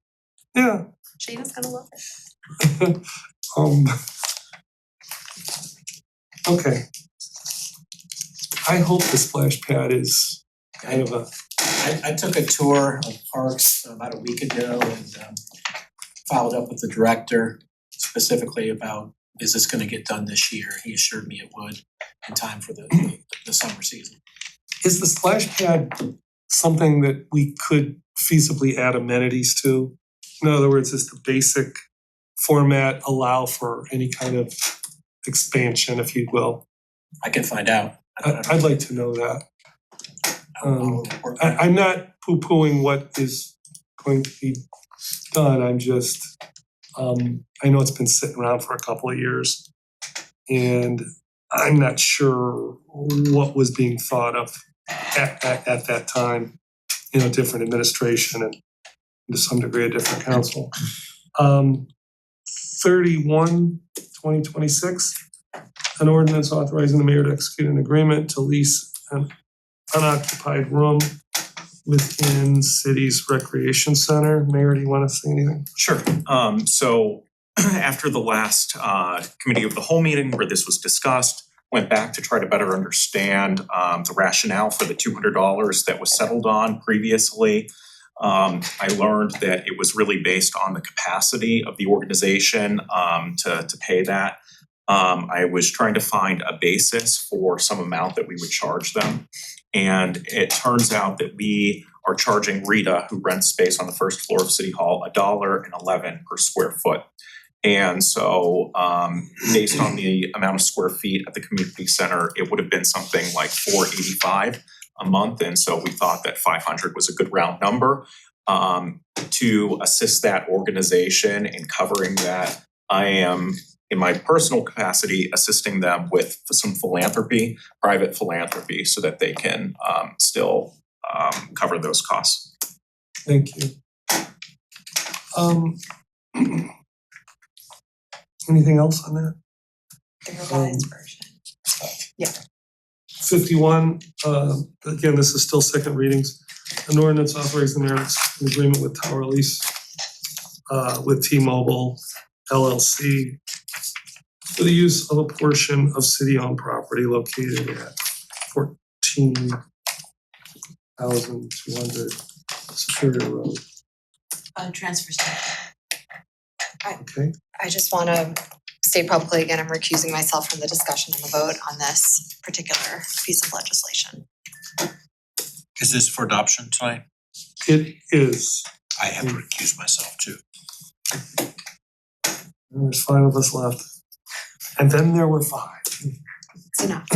Yeah. Shayna's gonna love it. Okay. I hope the splash pad is kind of a. I took a tour of Parks about a week ago and followed up with the director specifically about, is this gonna get done this year? He assured me it would in time for the summer season. Is the splash pad something that we could feasibly add amenities to? In other words, is the basic format allow for any kind of expansion, if you will? I can find out. I'd like to know that. I'm not poo-pooing what is going to be done, I'm just, I know it's been sitting around for a couple of years. And I'm not sure what was being thought of at that time, different administration and to some degree a different council. 31, 2026, an ordinance authorizing the mayor to execute an agreement to lease an unoccupied room within city's recreation center. Mayor, do you want to say anything? Sure. So after the last committee of the whole meeting where this was discussed, went back to try to better understand the rationale for the $200 that was settled on previously. I learned that it was really based on the capacity of the organization to pay that. I was trying to find a basis for some amount that we would charge them. And it turns out that we are charging Rita, who rents space on the first floor of City Hall, $1.11 per square foot. And so based on the amount of square feet at the community center, it would have been something like $485 a month. And so we thought that 500 was a good round number. To assist that organization in covering that, I am, in my personal capacity, assisting them with some philanthropy, private philanthropy, so that they can still cover those costs. Thank you. Anything else on that? The revised version. 51, again, this is still second readings. An ordinance authorizing the mayor in agreement with tower lease with T-Mobile LLC for the use of a portion of city-owned property located at 14,200 Superior Road. Transfer station. Okay, I just wanna state publicly again, I'm recusing myself from the discussion and the vote on this particular piece of legislation. Is this for adoption tonight? it is. I have to recuse myself too. And there's 5 of us left. And then there were 5. It's enough.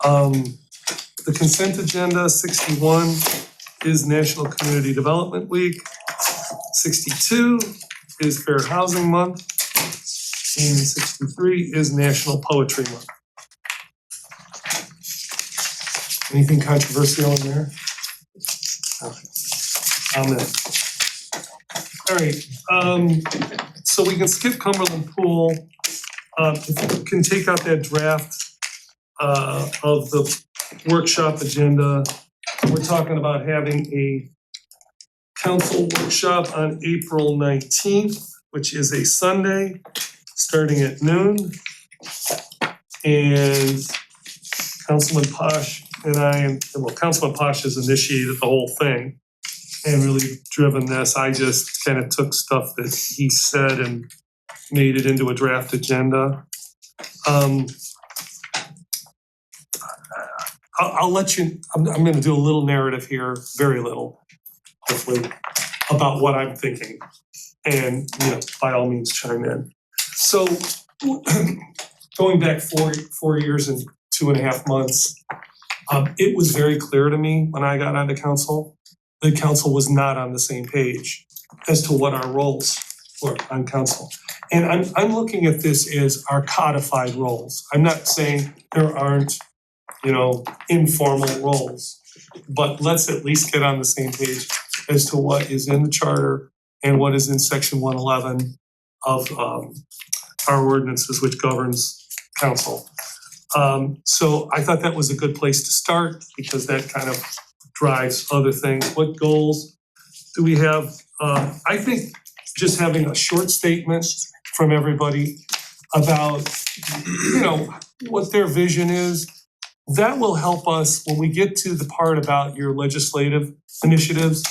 The consent agenda, 61 is National Community Development Week. 62 is Fair Housing Month. And 63 is National Poetry Month. Anything controversial in there? Okay. Amen. All right, so we can skip Cumberland Pool. If we can take out that draft of the workshop agenda. We're talking about having a council workshop on April 19th, which is a Sunday, starting at noon. And Councilman Posh and I, well, Councilman Posh has initiated the whole thing and really driven this. I just kind of took stuff that he said and made it into a draft agenda. I'll let you, I'm gonna do a little narrative here, very little, hopefully, about what I'm thinking. And, you know, by all means chime in. So, going back four years and 2.5 months, it was very clear to me when I got onto council, the council was not on the same page as to what our roles were on council. And I'm looking at this as our codified roles. I'm not saying there aren't, you know, informal roles, but let's at least get on the same page as to what is in the charter and what is in section 111 of our ordinances, which governs council. So I thought that was a good place to start because that kind of drives other things. What goals do we have? I think just having a short statement from everybody about, you know, what their vision is, that will help us when we get to the part about your legislative initiatives.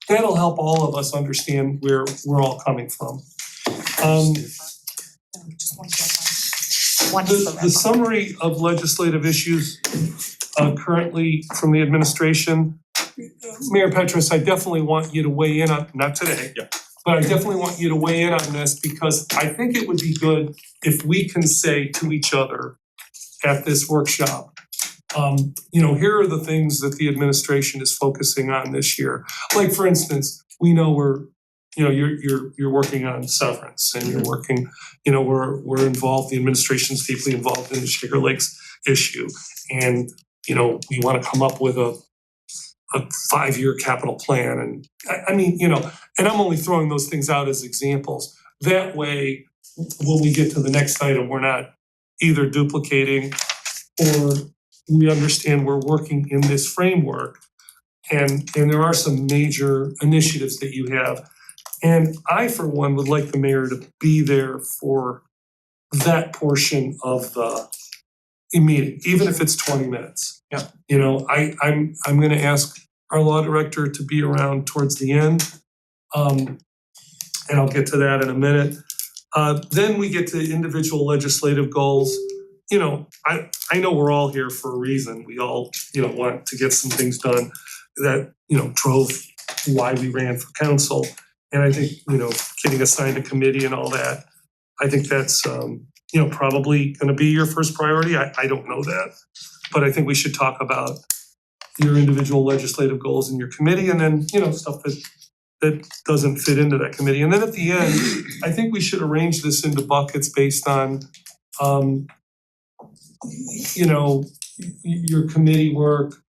That'll help all of us understand where we're all coming from. The summary of legislative issues currently from the administration, Mayor Petrus, I definitely want you to weigh in on, not today, but I definitely want you to weigh in on this because I think it would be good if we can say to each other at this workshop, you know, here are the things that the administration is focusing on this year. Like, for instance, we know you're working on severance and you're working, you know, we're involved, the administration's deeply involved in the Shaker Lakes issue. And, you know, we want to come up with a 5-year capital plan. And I mean, you know, and I'm only throwing those things out as examples. That way, when we get to the next item, we're not either duplicating or we understand we're working in this framework. And there are some major initiatives that you have. And I, for one, would like the mayor to be there for that portion of the meeting, even if it's 20 minutes. Yeah. You know, I'm gonna ask our law director to be around towards the end. And I'll get to that in a minute. Then we get to individual legislative goals. You know, I know we're all here for a reason. We all, you know, want to get some things done that, you know, drove why we ran for council. And I think, you know, getting assigned a committee and all that, I think that's, you know, probably gonna be your first priority. I don't know that. But I think we should talk about your individual legislative goals in your committee and then, you know, stuff that doesn't fit into that committee. And then at the end, I think we should arrange this into buckets based on, you know, your committee work,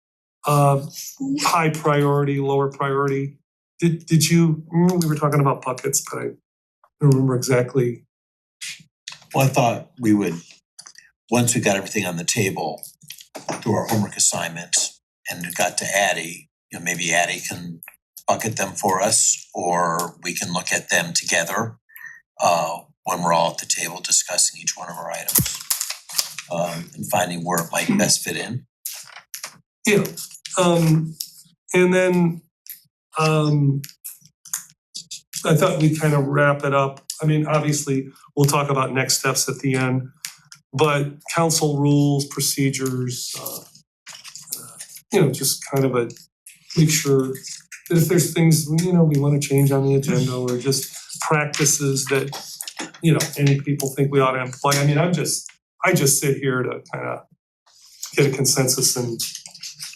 high priority, lower priority. Did you, we were talking about buckets, but don't remember exactly. Well, I thought we would, once we got everything on the table, do our homework assignments and it got to Addie, you know, maybe Addie can bucket them for us, or we can look at them together when we're all at the table discussing each one of our items. And finding where it might best fit in. Yeah, and then I thought we'd kind of wrap it up. I mean, obviously, we'll talk about next steps at the end, but council rules, procedures, you know, just kind of make sure that if there's things, you know, we wanna change on the agenda or just practices that, you know, any people think we ought to employ. I mean, I just sit here to kind of get a consensus and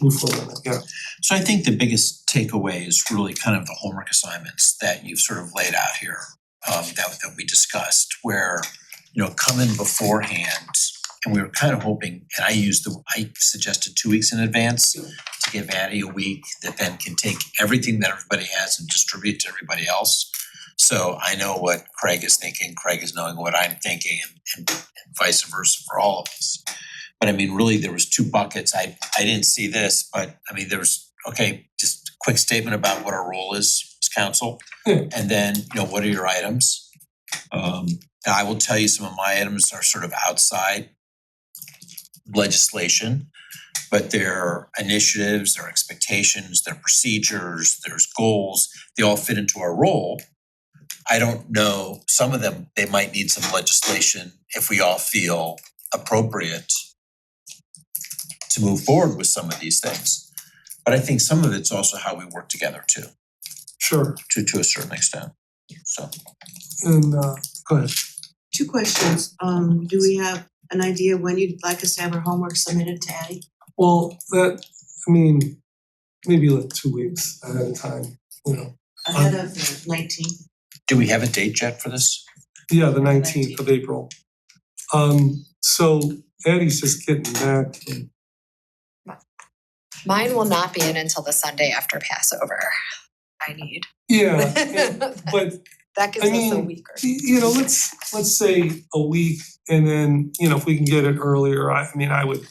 move forward, yeah. So I think the biggest takeaway is really kind of the homework assignments that you've sort of laid out here, that we discussed, where, you know, come in beforehand, and we were kind of hoping, and I suggested 2 weeks in advance to give Addie a week that then can take everything that everybody has and distribute it to everybody else. So I know what Craig is thinking, Craig is knowing what I'm thinking, and vice versa for all of us. But I mean, really, there was 2 buckets. I didn't see this, but I mean, there's, okay, just a quick statement about what our role is as council. And then, you know, what are your items? I will tell you some of my items are sort of outside legislation, but they're initiatives, they're expectations, they're procedures, there's goals, they all fit into our role. I don't know, some of them, they might need some legislation if we all feel appropriate to move forward with some of these things. But I think some of it's also how we work together too. Sure. To a certain extent, so. And go ahead. 2 questions. Do we have an idea when you'd like us to have our homework submitted to Addie? Well, I mean, maybe like 2 weeks ahead of time, you know. Ahead of the 19th? Do we have a date yet for this? Yeah, the 19th of April. So Addie's just getting back from, Mine will not be in until the Sunday after Passover. I need. yeah, but That gives I us a mean, week or you know, let's say a week, and then, you know, if we can get it earlier, I mean, I would,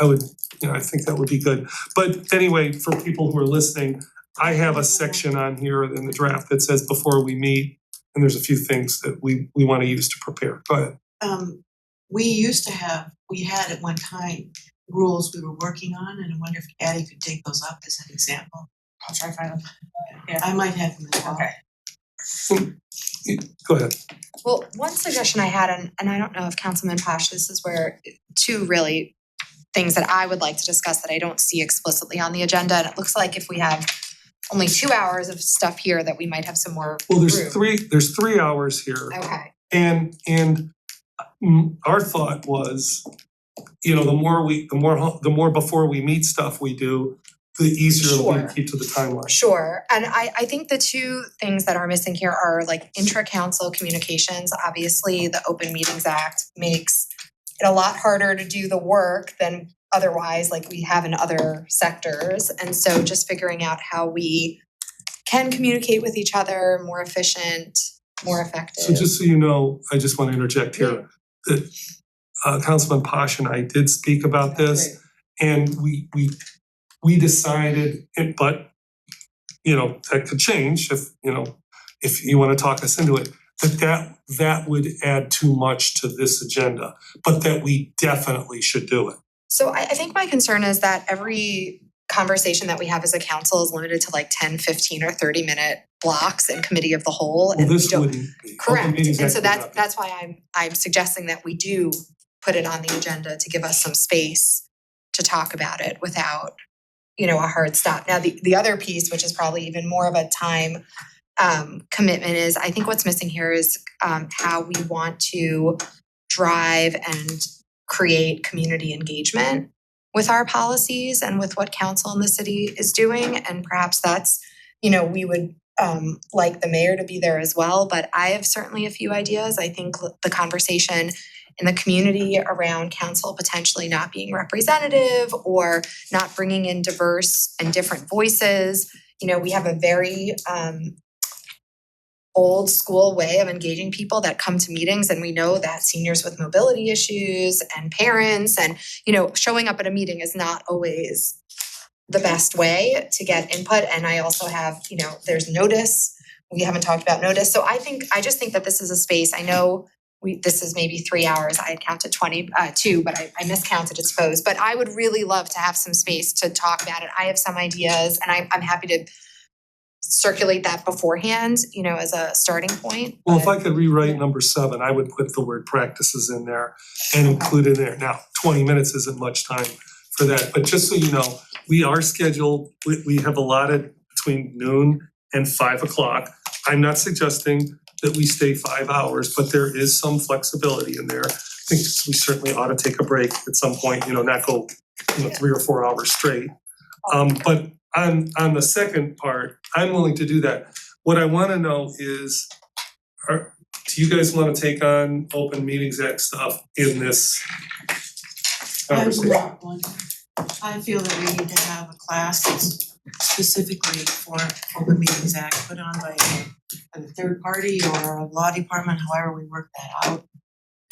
you know, I think that would be good. But anyway, for people who are listening, I have a section on here in the draft that says before we meet, and there's a few things that we wanna use to prepare. Go ahead. We had at one time rules we were working on, and I wonder if Addie could take those up as an example. I'll try to find them. Yeah. I might have them as well. Okay. Go ahead. Well, one suggestion I had, and I don't know if Councilman Posh, this is where 2 really things that I would like to discuss that I don't see explicitly on the agenda. And it looks like if we have only 2 hours of stuff here, that we might have some more Well, room. there's 3 hours here. Okay. And our thought was, you know, the more before we meet stuff we do, the easier it'll be to Sure. keep to the timeline. Sure, and I think the 2 things that are missing here are like intra-council communications. Obviously, the Open Meetings Act makes it a lot harder to do the work than otherwise, like we have in other sectors. And so just figuring out how we can communicate with each other more efficient, more effective. So just so you know, I just want to interject here, that Councilman Posh and I did speak about this, and we decided, but, you know, that could change if, you know, if you want to talk us into it, that would add too much to this agenda, but that we definitely should do it. So I think my concern is that every conversation that we have as a council is limited to like 10, 15, or 30-minute blocks in committee of the whole. Well, And we this don't. wouldn't be. Open Correct, Meetings and so Act would not be. that's why I'm suggesting that we do put it on the agenda to give us some space to talk about it without, you know, a hard stop. Now, the other piece, which is probably even more of a time commitment, is I think what's missing here is how we want to drive and create community engagement with our policies and with what council in the city is doing. And perhaps that's, you know, we would like the mayor to be there as well, but I have certainly a few ideas. I think the conversation in the community around council potentially not being representative or not bringing in diverse and different voices. You know, we have a very old school way of engaging people that come to meetings, and we know that seniors with mobility issues and parents and, you know, showing up at a meeting is not always the best way to get input. And I also have, you know, there's notice. We haven't talked about notice. So I just think that this is a space. I know this is maybe 3 hours. I had counted 22, but I miscounted, I suppose. But I would really love to have some space to talk about it. I have some ideas, and I'm happy to circulate that beforehand, you know, as a starting point. Well, if I could rewrite number 7, I would put the word practices in there and include it in there. Now, 20 minutes isn't much time for that, but just so you know, we are scheduled, we have allotted between noon and 5 o'clock. I'm not suggesting that we stay 5 hours, but there is some flexibility in there. I think we certainly ought to take a break at some point, you know, not go, 3 or 4 hours straight. But on the second part, I'm willing to do that. What I wanna know is, do you guys wanna take on Open Meetings Act stuff in this conversation? I feel that we need to have a class that's specifically for Open Meetings Act put on by a third party or a law department, however we work that out.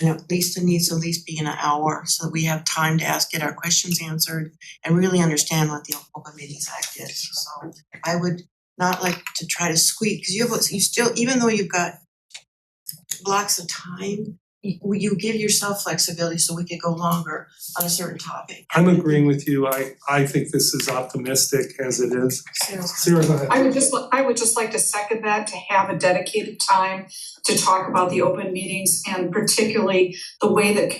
And at least it needs to at least be in an hour so that we have time to get our questions answered and really understand what the Open Meetings Act is. So I would not like to try to squeak, because you still, even though you've got blocks of time, you give yourself flexibility so we could go longer on a certain topic. I'm agreeing with you. I think this is optimistic as it is. Sarah, go ahead. I would just like to second that, to have a dedicated time to talk about the open meetings, and particularly the way that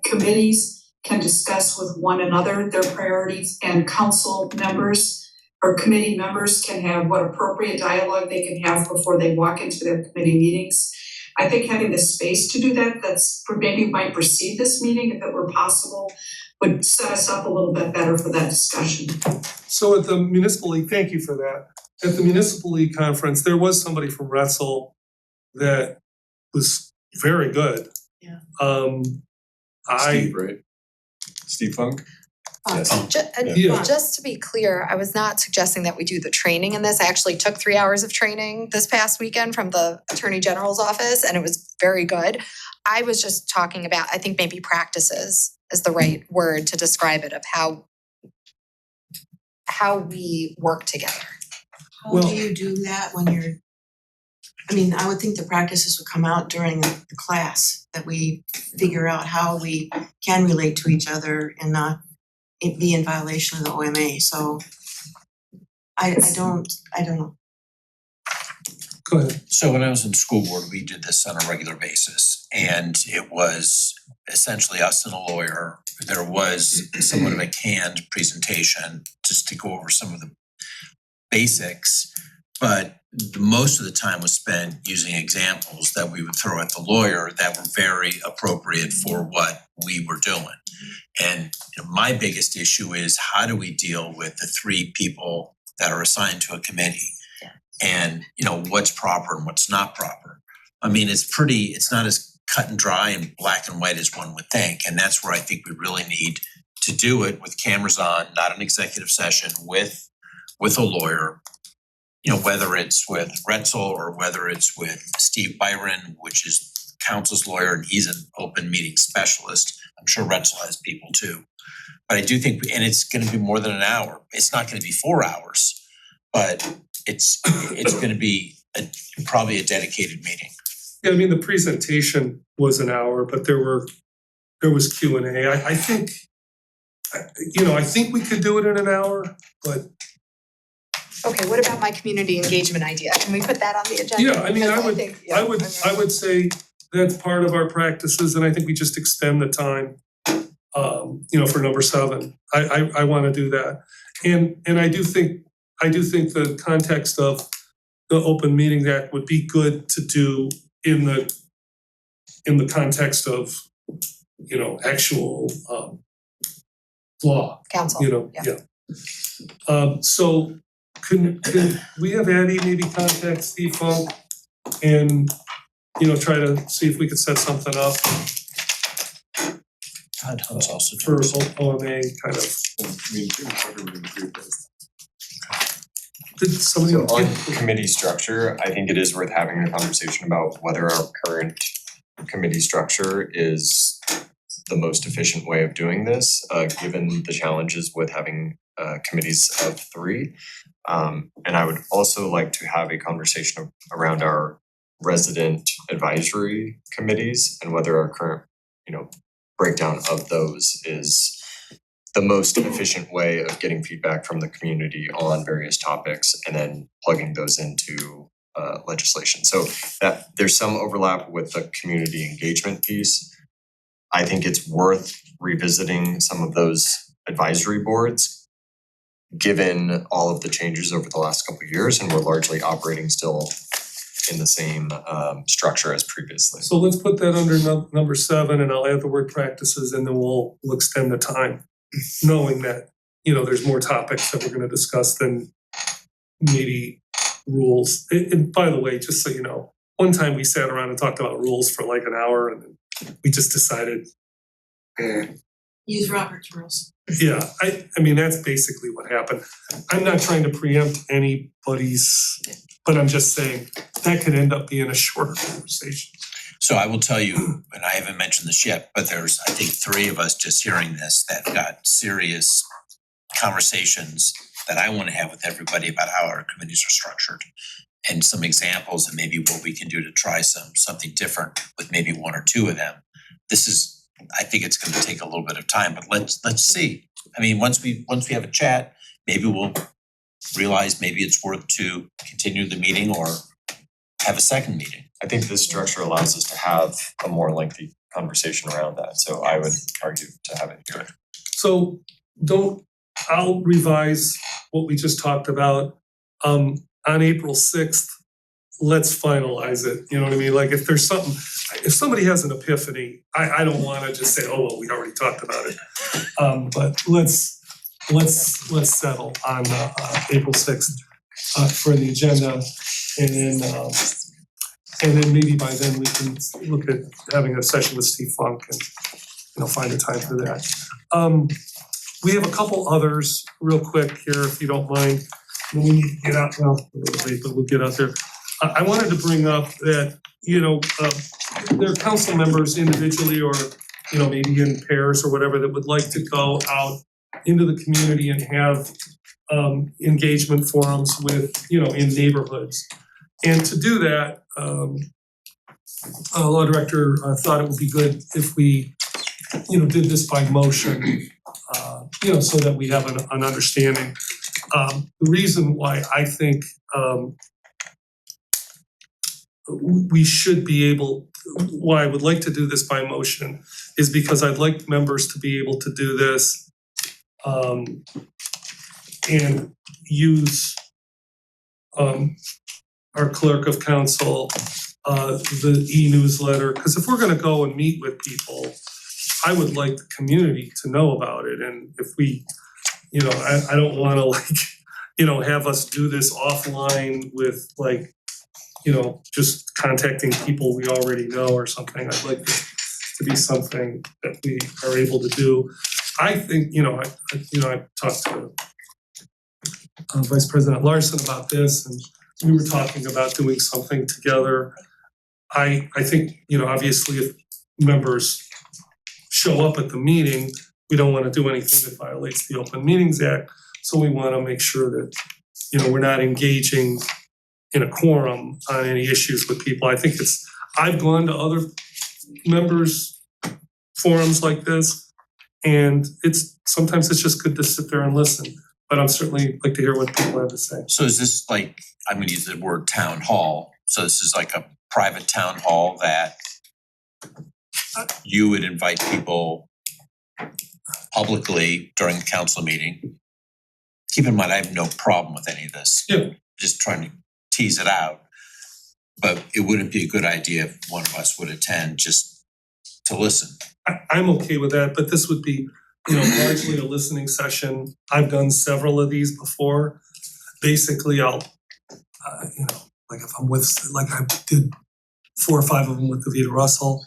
committees can discuss with one another their priorities, and council members or committee members can have what appropriate dialogue they can have before they walk into their committee meetings. I think having the space to do that, that's maybe might precede this meeting if it were possible, would set us up a little bit better for that discussion. So at the municipal league, thank you for that. At the municipal league conference, there was somebody from Retzel that was very good. Yeah. Steve, right? Steve Funk? Just to be clear, I was not suggesting that we do the training in this. I actually took 3 hours of training this past weekend from the Attorney General's office, and it was very good. I was just talking about, I think maybe practices is the right word to describe it, of how we work together. How do you do that when I would think the practices would come out during the class, that we figure out how we can relate to each other and not be in violation of the OMA. So I don't know. Go ahead. So when I was in school board, we did this on a regular basis, and it was essentially us and a lawyer. There was somewhat of a canned presentation just to go over some of the basics, but most of the time was spent using examples that we would throw at the lawyer that were very appropriate for what we were doing. And my biggest issue is, how do we deal with the 3 people that are assigned to a committee? And what's proper and what's not proper. I mean, it's not as cut and dry and black and white as one would think. And that's where I think we really need to do it with cameras on, not an executive session, with a lawyer. Whether it's with Retzel or whether it's with Steve Byron, which is council's lawyer, and he's an open meeting specialist. I'm sure Retzel has people too. But I do think, and it's gonna be more than an hour. It's not gonna be 4 hours, but it's gonna be probably a dedicated meeting. Yeah, I mean, the presentation was an hour, but there was Q&A. I think, I think we could do it in an hour, but. Okay, what about my community engagement idea? Can we put that on the agenda? Yeah, I mean, Because I would say that's part of our practices, and I think we just extend the time, for number 7. I wanna do that. And I do think the context of the Open Meetings Act would be good to do in the context of, actual law. Council. So can we have Addie maybe contact Steve Funk and, try to see if we could set something up Todd Hunt's also for OMA kind of. I mean, pretty much everyone agreed with. Did somebody? So on committee structure, I think it is worth having a conversation about whether our current committee structure is the most efficient way of doing this, given the challenges with having committees of three. And I would also like to have a conversation around our resident advisory committees and whether our current, breakdown of those is the most efficient way of getting feedback from the community on various topics and then plugging those into legislation. So that there's some overlap with the community engagement piece. I think it's worth revisiting some of those advisory boards, given all of the changes over the last couple of years, and we're largely operating still in the same structure as previously. So let's put that under number 7, and I'll add the word practices, and then we'll extend the time, knowing that, there's more topics that we're gonna discuss than maybe rules. And by the way, just so you know, one time we sat around and talked about rules for like an hour, and then we just decided, Use Robert's rules. yeah, I mean, that's basically what happened. I'm not trying to preempt anybody's, but I'm just saying that could end up being a shorter conversation. So I will tell you, and I haven't mentioned this yet, but there's, I think, 3 of us just hearing this that got serious conversations that I wanna have with everybody about how our committees are structured. And some examples and maybe what we can do to try something different with maybe 1 or 2 of them. I think it's gonna take a little bit of time, but let's see. I mean, once we have a chat, maybe we'll realize maybe it's worth to continue the meeting or have a second meeting. I think this structure allows us to have a more lengthy conversation around that, so I would argue to have it here. So I'll revise what we just talked about. On April 6th, let's finalize it, you know what I mean? Like if there's something, if somebody has an epiphany, I don't wanna just say, oh, well, we already talked about it. But let's settle on April 6th for the agenda, and then maybe by then we can look at having a session with Steve Funk and find a time for that. We have a couple others real quick here, if you don't mind. We need to get out, well, a little late, but we'll get out there. I wanted to bring up that, there are council members individually or, maybe in pairs or whatever that would like to go out into the community and have engagement forums with, in neighborhoods. And to do that, Law Director thought it would be good if we, did this by motion, so that we have an understanding. The reason why I think we should be able, why I would like to do this by motion is because I'd like members to be able to do this and use our clerk of council, the e-newsletter, because if we're gonna go and meet with people, I would like the community to know about it, and if we, I don't wanna have us do this offline with just contacting people we already know or something. I'd like it to be something that we are able to do. I think, I talked to Vice President Larson about this, and we were talking about doing something together. I think, obviously if members show up at the meeting, we don't wanna do anything that violates the Open Meetings Act. So we wanna make sure that, we're not engaging in a quorum on any issues with people. I think I've gone to other members' forums like this, and sometimes it's just good to sit there and listen. But I'm certainly like to hear what people have to say. So is this like, I'm gonna use the word town hall, so this is like a private town hall that you would invite people publicly during the council meeting? Keep in mind, I have no problem with any of this. Yeah. Just trying to tease it out. But it wouldn't be a good idea if one of us would attend just to listen. I'm okay with that, but this would be, largely a listening session. I've done several of these before. Basically, I'll, like if I'm with, like I did 4 or 5 of them with Davita Russell,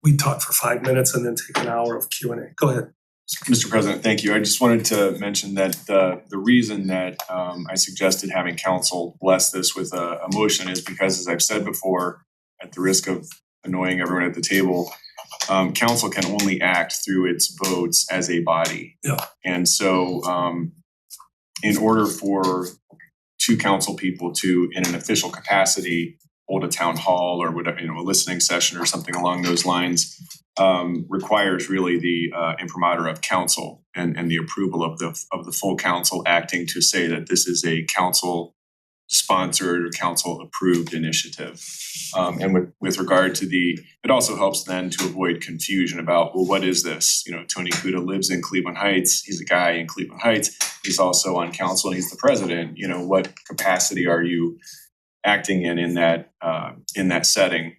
we talk for 5 minutes and then take an hour of Q&A. Go ahead. Mr. President, thank you. I just wanted to mention that the reason that I suggested having council bless this with a motion is because, as I've said before, at the risk of annoying everyone at the table, council can only act through its votes as a body. Yeah. And so in order for two council people to, in an official capacity, hold a town hall or whatever, a listening session or something along those lines, requires really the imprimatur of council and the approval of the full council acting to say that this is a council sponsored or council approved initiative. And with regard to it also helps then to avoid confusion about, well, what is this? Tony Kuda lives in Cleveland Heights. He's a guy in Cleveland Heights. He's also on council and he's the president. What capacity are you acting in that setting?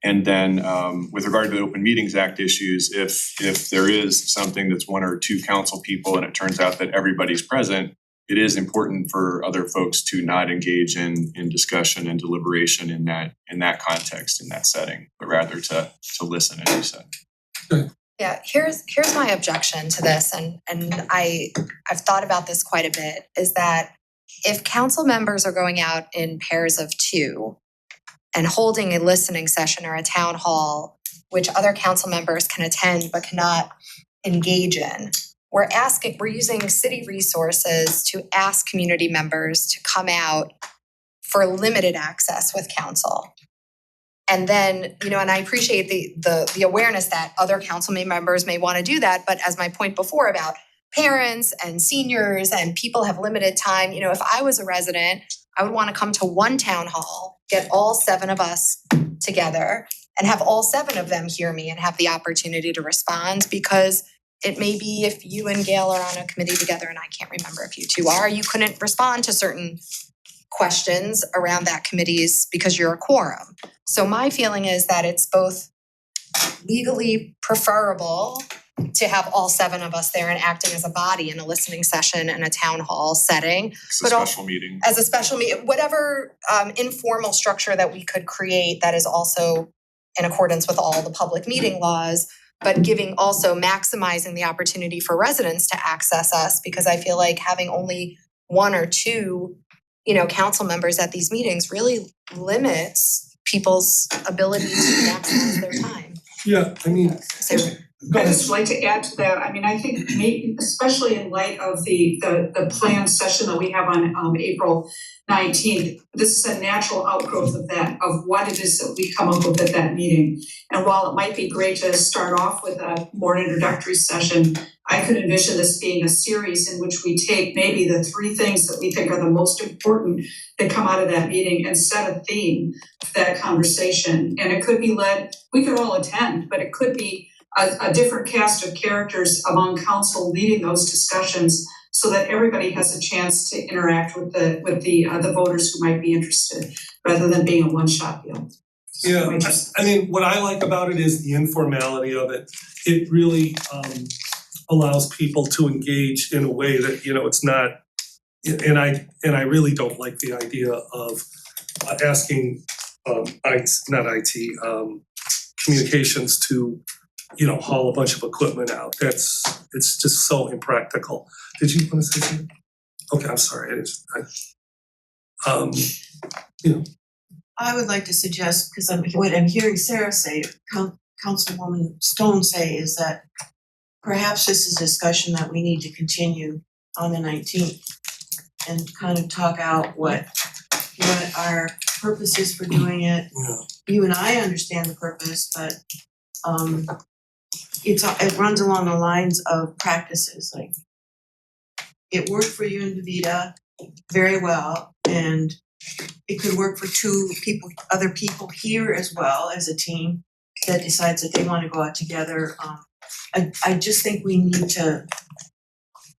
And then with regard to the Open Meetings Act issues, if there is something that's one or two council people and it turns out that everybody's present, it is important for other folks to not engage in discussion and deliberation in that context, in that setting, but rather to listen, as you said. Yeah, here's my objection to this, and I've thought about this quite a bit, is that if council members are going out in pairs of two and holding a listening session or a town hall, which other council members can attend but cannot engage in, we're using city resources to ask community members to come out for limited access with council. And then, and I appreciate the awareness that other council members may want to do that, but as my point before about parents and seniors and people have limited time, if I was a resident, I would want to come to one town hall, get all 7 of us together and have all 7 of them hear me and have the opportunity to respond, because it may be if you and Gail are on a committee together, and I can't remember if you two are, you couldn't respond to certain questions around that committee's because you're a quorum. So my feeling is that it's both legally preferable to have all 7 of us there and acting as a body in a listening session in a town hall setting. It's a special meeting. As a special meeting, whatever informal structure that we could create that is also in accordance with all the public meeting laws, but maximizing the opportunity for residents to access us, because I feel like having only 1 or 2, council members at these meetings really limits people's ability to maximize their time. Yeah, I mean, I'd just like to add to that. I think maybe, especially in light of the planned session that we have on April 19th, this is a natural outgrowth of that, of what it is that we come up with at that meeting. And while it might be great to start off with a more introductory session, I could envision this being a series in which we take maybe the 3 things that we think are the most important that come out of that meeting and set a theme for that conversation. And it could be we could all attend, but it could be a different cast of characters among council leading those discussions so that everybody has a chance to interact with the voters who might be interested, rather than being a one-shot deal. Yeah, what I like about it is the informality of it. It really allows people to engage in a way that, it's not, and I really don't like the idea of asking communications to haul a bunch of equipment out. It's just so impractical. Did you want to say something? Okay, I'm sorry. I would like to suggest, because what I'm hearing Sarah say, Councilwoman Stone say, is that perhaps this is a discussion that we need to continue on the 19th and kind of talk out what our purpose is for doing it. Yeah. You and I understand the purpose, but it runs along the lines of practices. Like, it worked for you and Davida very well, and it could work for other people here as well as a team that decides that they want to go out together. I just think we need to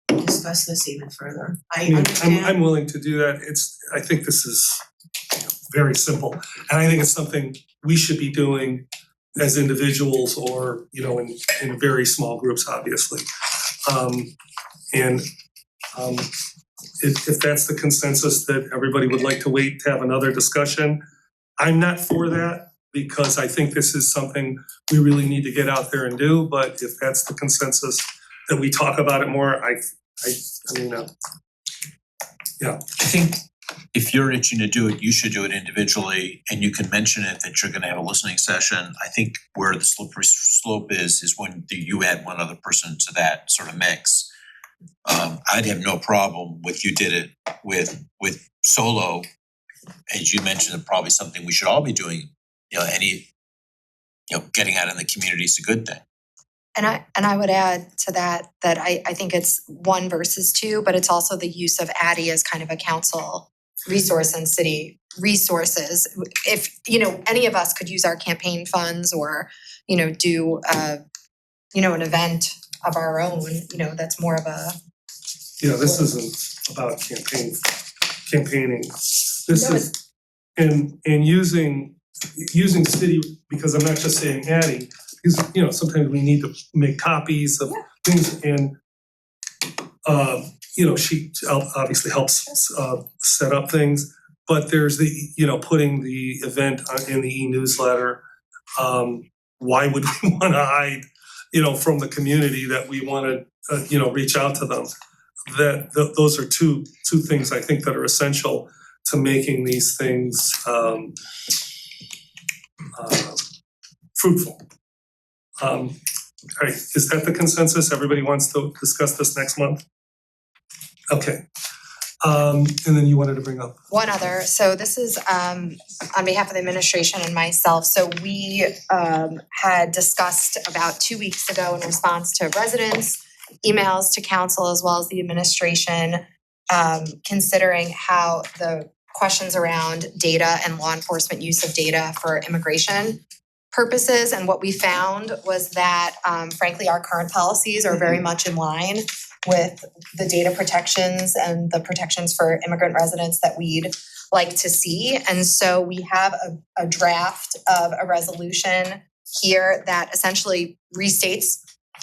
discuss this even further. I'm willing to do that. I think this is very simple, and I think it's something we should be doing as individuals or in very small groups, obviously. If that's the consensus that everybody would like to wait to have another discussion, I'm not for that, because I think this is something we really need to get out there and do. But if that's the consensus that we talk about it more. I mean, I think if you're itching to do it, you should do it individually and you can mention it that you're gonna have a listening session. I think where the slippery slope is when you add one other person to that sort of mix. I'd have no problem with you did it with solo. As you mentioned, probably something we should all be doing, getting out in the community is a good thing. And I would add to that I think it's 1 versus 2, but it's also the use of Addie as kind of a council resource and city resources. If, any of us could use our campaign funds or, do an event of our own, that's more of a. yeah, this isn't about campaigning. This No, is, and using city, because I'm not just saying Addie, because, sometimes we need to make copies of things and, she obviously helps set up things, but there's the, putting the event in the e-newsletter. Why would we wanna hide, from the community that we wanna, reach out to them? Those are two things I think that are essential to making these things fruitful. All right, is that the consensus? Everybody wants to discuss this next month? Okay. And then you wanted to bring up. One other, so this is on behalf of the administration and myself. So we had discussed about 2 weeks ago in response to residents, emails to council as well as the administration, considering how the questions around data and law enforcement use of data for immigration purposes. And what we found was that frankly, our current policies are very much in line with the data protections and the protections for immigrant residents that we'd like to see. And so we have a draft of a resolution here that essentially restates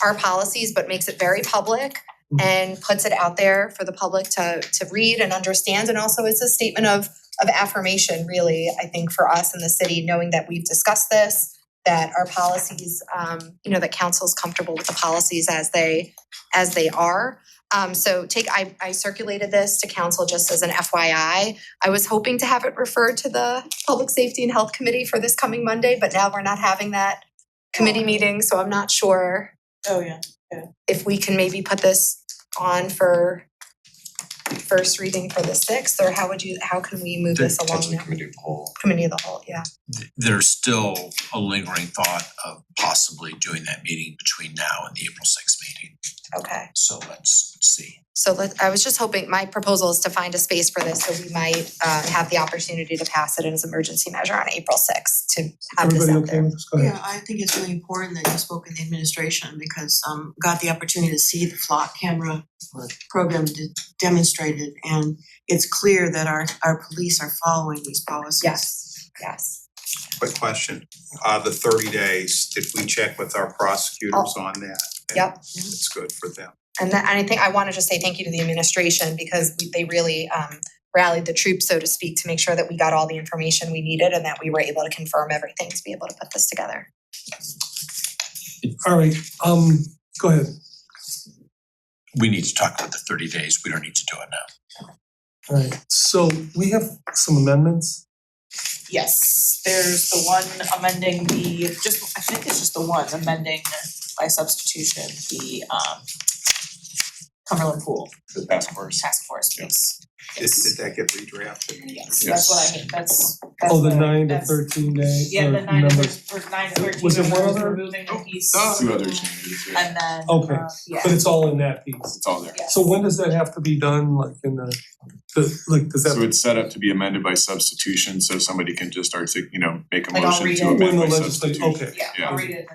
our policies, but makes it very public and puts it out there for the public to read and understand. And also it's a statement of affirmation, really, I think, for us in the city, knowing that we've discussed this, that our policies, that council's comfortable with the policies as they are. So I circulated this to council just as an FYI. I was hoping to have it referred to the Public Safety and Health Committee for this coming Monday, but now we're not having that committee meeting, so I'm not sure. Oh, yeah. If we can maybe put this on for first reading for the 6th, or how can we move this along Potentially now? committee of the whole. Committee of the whole, yeah. There's still a lingering thought of possibly doing that meeting between now and the April 6th meeting. Okay. So let's see. So I was just hoping, my proposal is to find a space for this, so we might have the opportunity to pass it as an emergency measure on April 6th to have this Everybody out okay there. with this? Go ahead. Yeah, I think it's really important that you spoke in the administration because got the opportunity to see the flock camera program demonstrated, and it's clear that our police are following these policies. Yes. Quick question, the 30 days, did we check with our prosecutors on that? And Yep. it's good for them. And I think I wanna just say thank you to the administration because they really rallied the troops, so to speak, to make sure that we got all the information we needed and that we were able to confirm everything to be able to put this together. All right, go ahead. We need to talk about the 30 days. We don't need to do it now. All right, so we have some amendments. Yes, there's the one amending I think it's just the one amending by substitution, the Cumberland Pool The task force. yes. Did that get redrafted? Yes, that's what I mean, that's Oh, the what- 9 to that's- 13 day. Yeah, the or 9 to numbers. 13, Was it one other? removing the piece. Two other changes, yeah. And then, Okay. yeah. But it's all in that piece. It's all there. Yes. So when does that have to be done, like in does that? So it's set up to be amended by substitution, so somebody can just make a Like, I'll motion read to it. amend When the by legislature, substitution. okay. Yeah, I'll read it.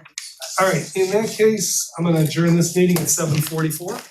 All right, in that case, I'm gonna adjourn this meeting at 7:44.